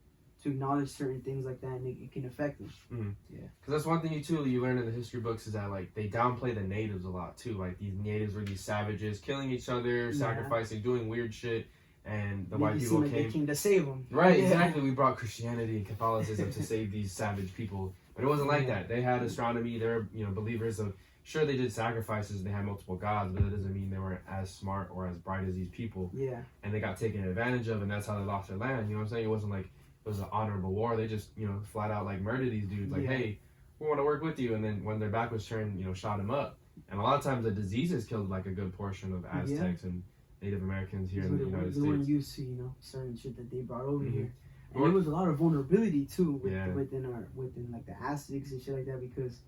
acknowledge certain things like that, and it can affect them. Yeah. Because that's one thing you learn in the history books is that, like, they downplay the natives a lot, too. Like, these natives were these savages, killing each other, sacrificing, doing weird shit. And the white people came to save them. Right, exactly. We brought Christianity and Catholicism to save these savage people. But it wasn't like that. They had astronomy. They were, you know, believers of, sure, they did sacrifices and they had multiple gods, but that doesn't mean they weren't as smart or as bright as these people. Yeah. And they got taken advantage of, and that's how they lost their land. You know what I'm saying? It wasn't like it was an honorable war. They just, you know, flat out like murdered these dudes. Like, hey, we want to work with you. And then when their back was turned, you know, shot them up. And a lot of times the diseases killed like a good portion of Aztecs and Native Americans here in the United States. They weren't used to, you know, certain shit that they brought over here. And there was a lot of vulnerability too within like the Aztecs and shit like that, because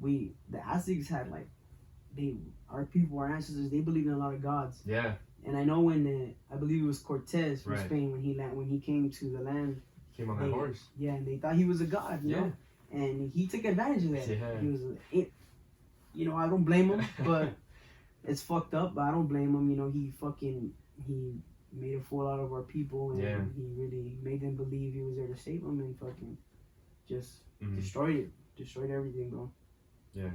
the Aztecs had like our people, our ancestors, they believed in a lot of gods. Yeah. And I know when I believe it was Cortez from Spain when he came to the land. Came on that horse. Yeah, and they thought he was a god, you know, and he took advantage of that. Yeah. He was, you know, I don't blame him, but it's fucked up. But I don't blame him. You know, he made a fool out of our people, and he really made them believe he was there to save them, and fucking just destroyed everything, bro. Yeah,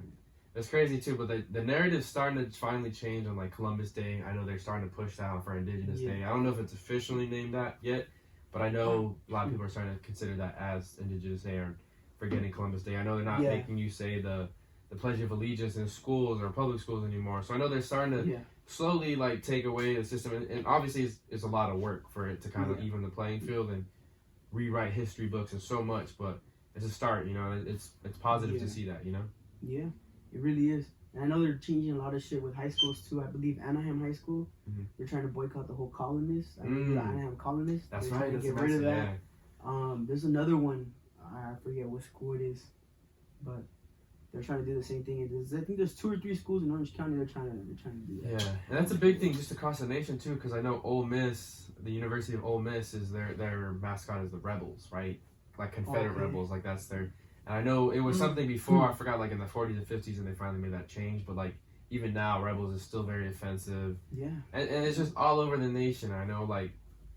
that's crazy too. But the narrative's starting to finally change on like Columbus Day. I know they're starting to push that on for Indigenous Day. I don't know if it's officially named that yet, but I know a lot of people are starting to consider that as Indigenous Day or forgetting Columbus Day. I know they're not making you say the Pledge of Allegiance in schools or public schools anymore. So I know they're starting to slowly like take away the system, and obviously it's a lot of work for it to kind of even the playing field and rewrite history books and so much, but it's a start, you know. It's positive to see that, you know. Yeah, it really is. And I know they're changing a lot of shit with high schools too. I believe Anaheim High School, they're trying to boycott the whole colonists. I mean, the Anaheim colonists. That's they're right. trying to get rid of that. There's another one. I forget what school it is, but they're trying to do the same thing. I think there's 2 or 3 schools in Orange County they're trying to do that. Yeah, and that's a big thing just across the nation too, because I know Ole Miss, the University of Ole Miss, is their mascot is the Rebels, right? Like Confederate Rebels, like that's their. And I know it was something before, I forgot, like in the 40s and 50s, and they finally made that change. But like even now, Rebels is still very offensive. Yeah. And it's just all over the nation. I know, like,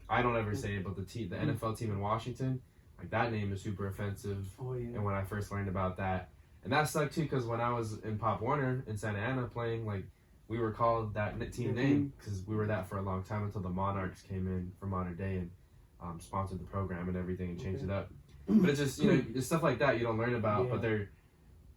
I don't ever say it, but the NFL team in Washington, like that name is super offensive. Oh yeah. And when I first learned about that. And that sucked too, because when I was in Pop Warner in Santa Ana playing, like, we were called that team name because we were that for a long time until the Monarchs came in for Modern Day and sponsored the program and everything and changed it up. But it's just, you know, it's stuff like that you don't learn about, but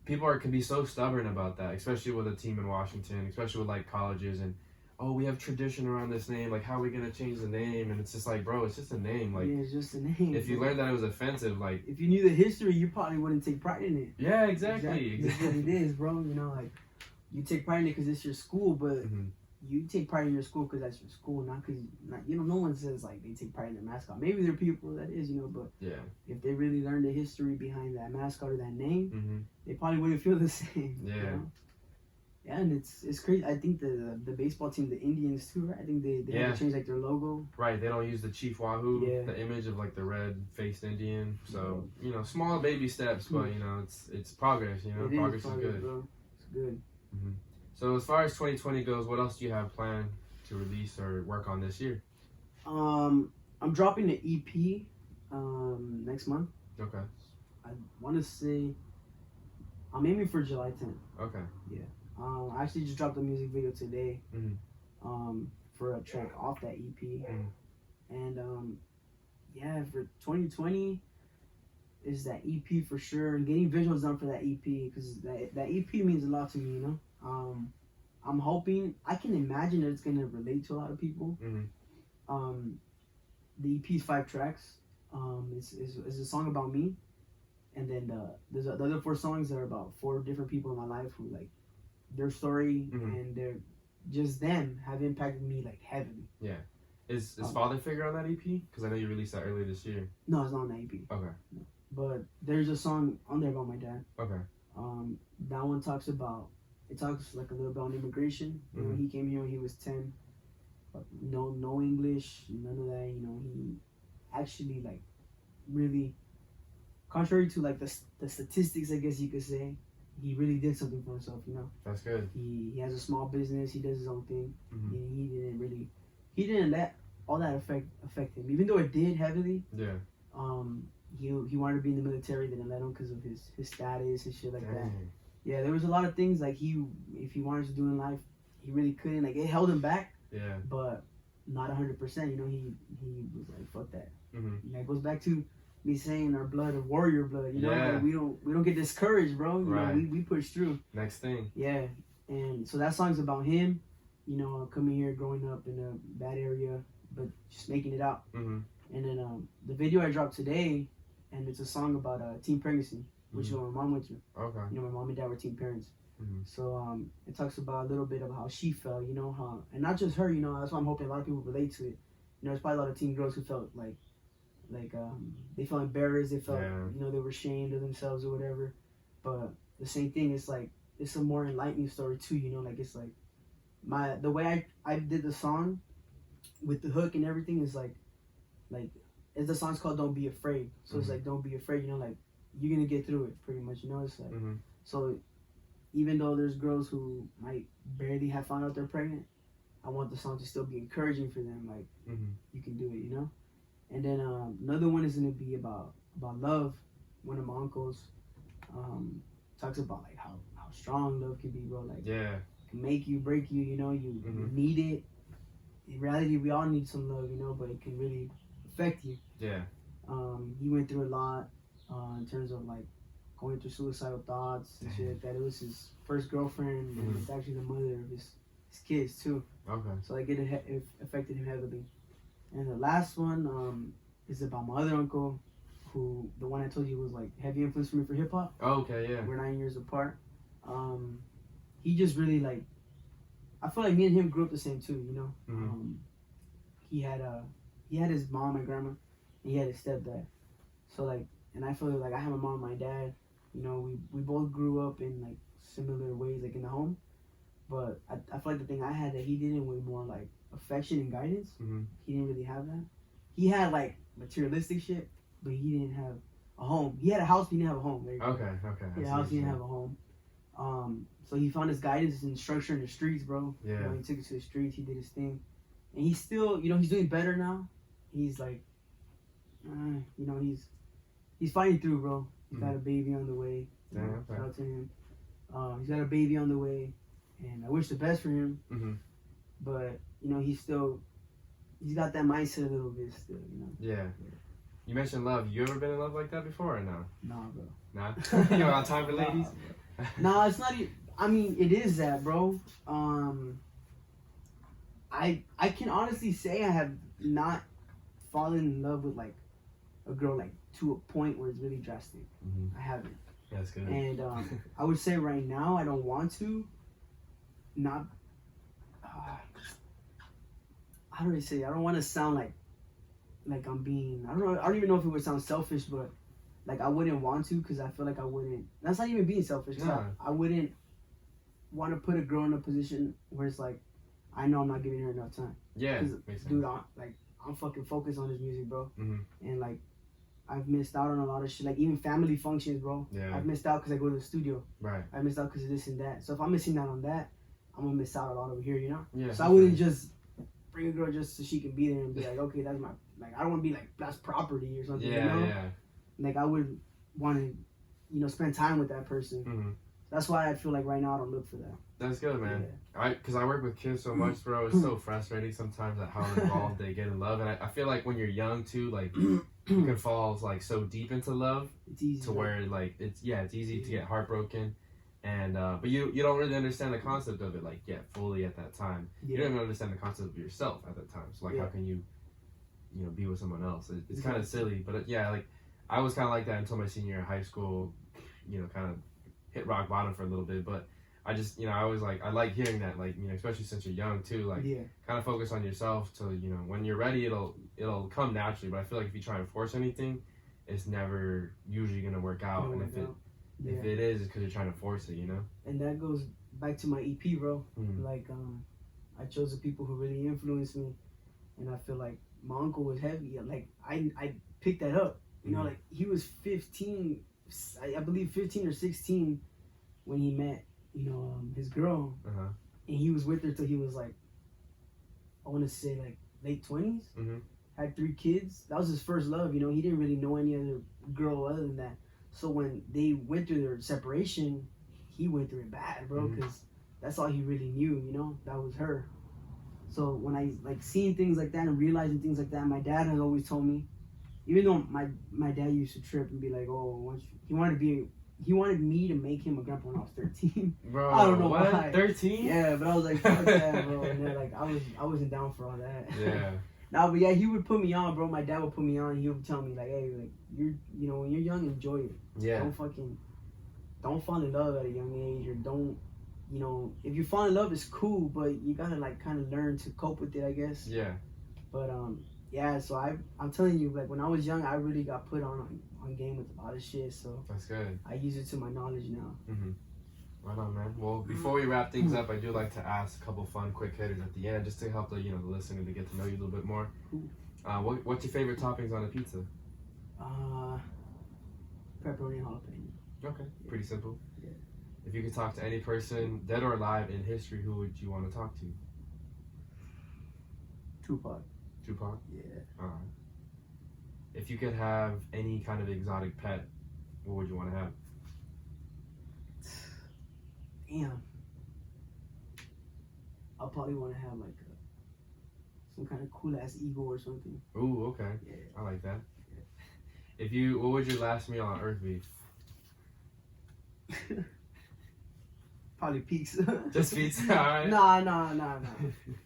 people can be so stubborn about that, especially with a team in Washington, especially with like colleges and, oh, we have tradition around this name, like how are we gonna change the name? And it's just like, bro, it's just a name. Like, it's just a name. If you learned that it was offensive, like, if you knew the history, you probably wouldn't take pride in it. Yeah, exactly. That's what it is, bro. You know, like, you take pride in it because it's your school, but you take pride in your school because that's your school, not because you know. No one says like they take pride in their mascot. Maybe there are people that is, you know, but if they really learned the history behind that mascot or that name, they probably wouldn't feel the same. Yeah. You know? Yeah, and it's crazy. I think the baseball team, the Indians too, right? I think they have to change like their logo. Right, they don't use the Chief Wahoo, the image of like the red-faced Indian. So you know, small baby steps, but you know, it's progress. You know, progress is good. Bro. It's good. So as far as 2020 goes, what else do you have planned to release or work on this year? I'm dropping an EP next month. Okay. I want to say I'm aiming for July 10th. Okay. Yeah. I actually just dropped a music video today for a track off that EP. And yeah, for 2020 is that EP for sure. And getting visuals done for that EP, because that EP means a lot to me, you know? I'm hoping, I can imagine that it's going to relate to a lot of people. The EP is 5 tracks. It's a song about me, and then there's the other 4 songs that are about 4 different people in my life who like their story and their just them have impacted me like heavily. Yeah. Is Father Figure on that EP? Because I know you released that earlier this year. No, it's not on that EP. Okay. No. But there's a song on there about my dad. Okay. That one talks like a little bit on immigration. You know, he came here when he was 10. But no English, none of that. You know, he actually like really, contrary to like the statistics, I guess you could say, he really did something for himself. You know. That's good. He has a small business. He does his own thing. He didn't let all that affect him, even though it did heavily. Yeah. He wanted to be in the military, they didn't let him because of his status and shit like that. Yeah, there was a lot of things like if he wanted to do in life, he really couldn't. Like it held him back. Yeah. But not 100%. You know, he was like, fuck that. That goes back to me saying our blood of warrior blood. You know, like we don't get discouraged, bro. You know, we push through. Next thing. Yeah, and so that song's about him. You know, coming here, growing up in a bad area, but just making it out. And then the video I dropped today, and it's a song about teen pregnancy, which is what my mom went through. Okay. You know, my mom and dad were teen parents. So it talks about a little bit of how she felt, you know, how, and not just her, you know, that's why I'm hoping a lot of people relate to it. You know, there's probably a lot of teen girls who felt like they felt embarrassed, they felt, you know, they were ashamed of themselves or whatever. But the same thing, it's like, it's a more enlightening story too, you know, like it's like, the way I did the song with the hook and everything is like as the song's called Don't Be Afraid, so it's like don't be afraid, you know, like you're gonna get through it pretty much, you know. It's like so even though there's girls who might barely have found out they're pregnant, I want the song to still be encouraging for them, like you can do it, you know. And then another one is gonna be about love. One of my uncles talks about like how strong love can be, bro, like can make you, break you, you know, you need it. In reality, we all need some love, you know, but it can really affect you. Yeah. He went through a lot in terms of like going through suicidal thoughts and shit like that. It was his first girlfriend, and it's actually the mother of his kids too. Okay. So like it affected him heavily. And the last one is about my other uncle, who the one I told you was like heavy influence for me for hip hop. Oh, okay, yeah. We're 9 years apart. He just really like, I feel like me and him grew up the same too, you know. He had his mom, my grandma, and he had his stepdad. So like, and I feel like I have my mom and my dad, you know, we both grew up in like similar ways, like in the home. But I feel like the thing I had that he didn't was more like affection and guidance. He didn't really have that. He had like materialistic shit, but he didn't have a home. He had a house, but he didn't have a home. Okay. He had a house, he didn't have a home. So he found his guidance and structure in the streets, bro. Yeah. You know, he took it to the streets, he did his thing. And he's still, you know, he's doing better now. He's like, you know, he's fighting through, bro. He's got a baby on the way. Shout out to him. He's got a baby on the way, and I wish the best for him. But, you know, he's got that mindset a little bit still, you know. Yeah. You mentioned love. You ever been in love like that before or no? Nah, bro. Nah? You know, on time for ladies? Nah, it's not even, I mean, it is that, bro. I can honestly say I have not fallen in love with like a girl like to a point where it's really drastic. I haven't. That's good. And I would say right now I don't want to. Not. How do I say? I don't want to sound like I'm being. I don't know. I don't even know if it would sound selfish, but like I wouldn't want to because I feel like I wouldn't. That's not even being selfish. Yeah. I wouldn't want to put a girl in a position where it's like I know I'm not giving her enough time. Yeah, makes sense. Dude, I'm fucking focused on this music, bro. And like I've missed out on a lot of shit. Like even family functions, bro. Yeah. I've missed out because I go to the studio. Right. I missed out because of this and that. So if I'm missing out on that, I'm gonna miss out a lot over here, you know. Yeah. So I wouldn't just bring a girl just so she can be there and be like, okay, that's my, like, I don't want to be like, that's property or something, you know? Yeah. Like, I would want to, you know, spend time with that person. That's why I feel like right now I don't look for that. That's good, man. Yeah. Because I work with kids so much, bro. It's so frustrating sometimes at how involved they get in love. And I feel like when you're young, too, like, you can fall, like, so deep into love. It's easy. To where, like, it's easy to get heartbroken. And but you don't really understand the concept of it like fully at that time. You don't even understand the concept of yourself at that time. So like how can you be with someone else. It's kind of silly, but yeah, like I was kind of like that until my senior year of high school. Kind of hit rock bottom for a little bit, but I just I always I like hearing that, like especially since you're young too, like kind of focus on yourself till when you're ready it'll come naturally. But I feel like if you try and force anything, it's never usually gonna work out. And if it is, it's because you're trying to force it, And that goes back to my EP, bro. Mm-hmm. Like I chose the people who really influenced me, and I feel like my uncle was heavy. Like I picked that up. Like he was 15, I believe 15 or 16 when he met his girl, and he was with her till he was like, I want to say like late 20s. Had 3 kids. That was his first love. He didn't really know any other girl other than that. So when they went through their separation, he went through it bad, bro, because that's all he really knew. That was her. So when I seeing things like that and realizing things like that, my dad has always told me, even though my dad used to trip and be like, oh, he wanted me to make him a grandpa when I was 13. Bro, I don't know what? why. 13? Yeah, but I was like, fuck that, bro. And then, I wasn't down for all that. Yeah. No, but yeah, he would put me on, bro. My dad would put me on. He would tell me like, hey, like when you're young, enjoy it. Yeah. Don't fall in love at a young age, or don't, if you fall in love, it's cool, but you gotta kind of learn to cope with it, I guess. Yeah. But yeah. So I'm telling you, like when I was young, I really got put on game with a lot of shit. So that's good. I use it to my knowledge now. Right on, man. Well, before we wrap things up, I do like to ask a couple fun, quick hitters at the end, just to help the listener to get to know you a little bit more. What's your favorite toppings on a pizza? Pepperoni and jalapeno. Okay, pretty simple. Yeah. If you could talk to any person, dead or alive, in history, who would you want to talk to? Tupac. Tupac? Yeah. Alright. If you could have any kind of exotic pet, what would you want to have? Damn. I'll probably want to have some kind of cool ass eagle or something. Ooh, okay. Yeah. I like that. Yeah. What would your last meal on Earth be? Probably pizza. Just pizza, alright? No.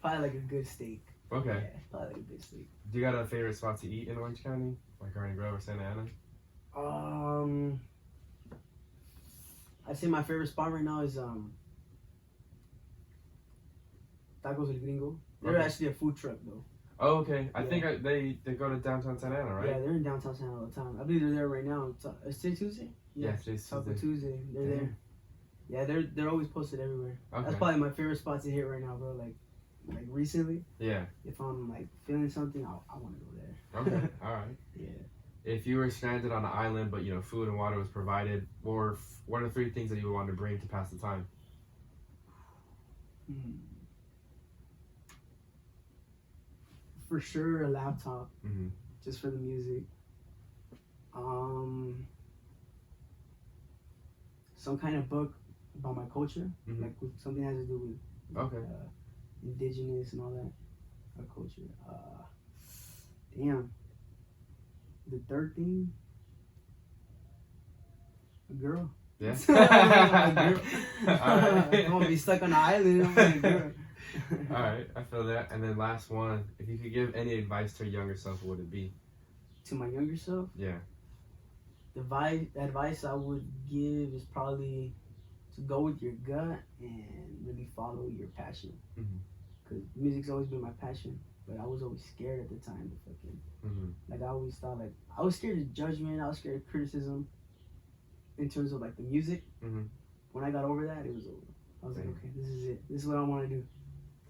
Probably like a good steak. Okay. Yeah, probably like a good steak. Do you got a favorite spot to eat in Orange County? Like Garden Grove or Santa Ana? I'd say my favorite spot right now is Tacos El Gringo. They're actually a food truck though. Oh, okay. I think they go to downtown Santa Ana, right? Yeah, they're in downtown Santa Ana all the time. I believe they're there right now. Is today Tuesday? Yeah, today's Taco Tuesday. Tuesday. They're there. Yeah, they're always posted everywhere. Okay. That's probably my favorite spot to hit right now, bro. Like recently. Yeah. If I'm feeling something, I want to go there. Okay. All right. Yeah. If you were stranded on an island, but food and water was provided, what are 3 things that you would want to bring to pass the time? For sure, a laptop, Mm-hmm. just for the music. Some kind of book about my culture, Mm-hmm. like something that has to do with indigenous and all that, our culture. Damn. The 3rd thing, a girl. Yeah. A girl. Alright. I'm gonna be stuck on the island. I'm like, girl. Alright, I feel that. And then last one, if you could give any advice to your younger self, what would it be? To my younger self? Yeah. The advice I would give is probably to go with your gut and really follow your passion. Because music's always been my passion, but I was always scared at the time to fucking, I always thought I was scared of judgment, I was scared of criticism in terms of the music. When I got over that, it was over. I was like, okay, this is it. This is what I want to do.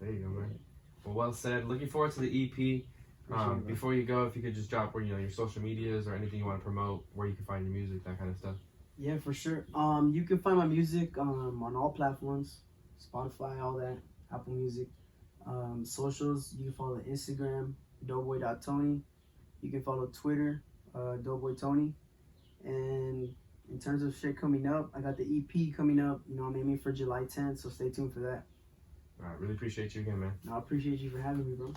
There you go, man. Well said. Looking forward to the EP. Before you go, if you could just drop where your social medias or anything you want to promote, where you can find your music, that kind of stuff. Yeah, for sure. You can find my music on all platforms, Spotify, all that, Apple Music. Socials, you can follow Instagram, Doughboy.Tony. You can follow Twitter, Doughboy Tony. And in terms of shit coming up, I got the EP coming up. I'm aiming for July 10th, so stay tuned for that. All right, really appreciate you again, man. I appreciate you for having me, bro.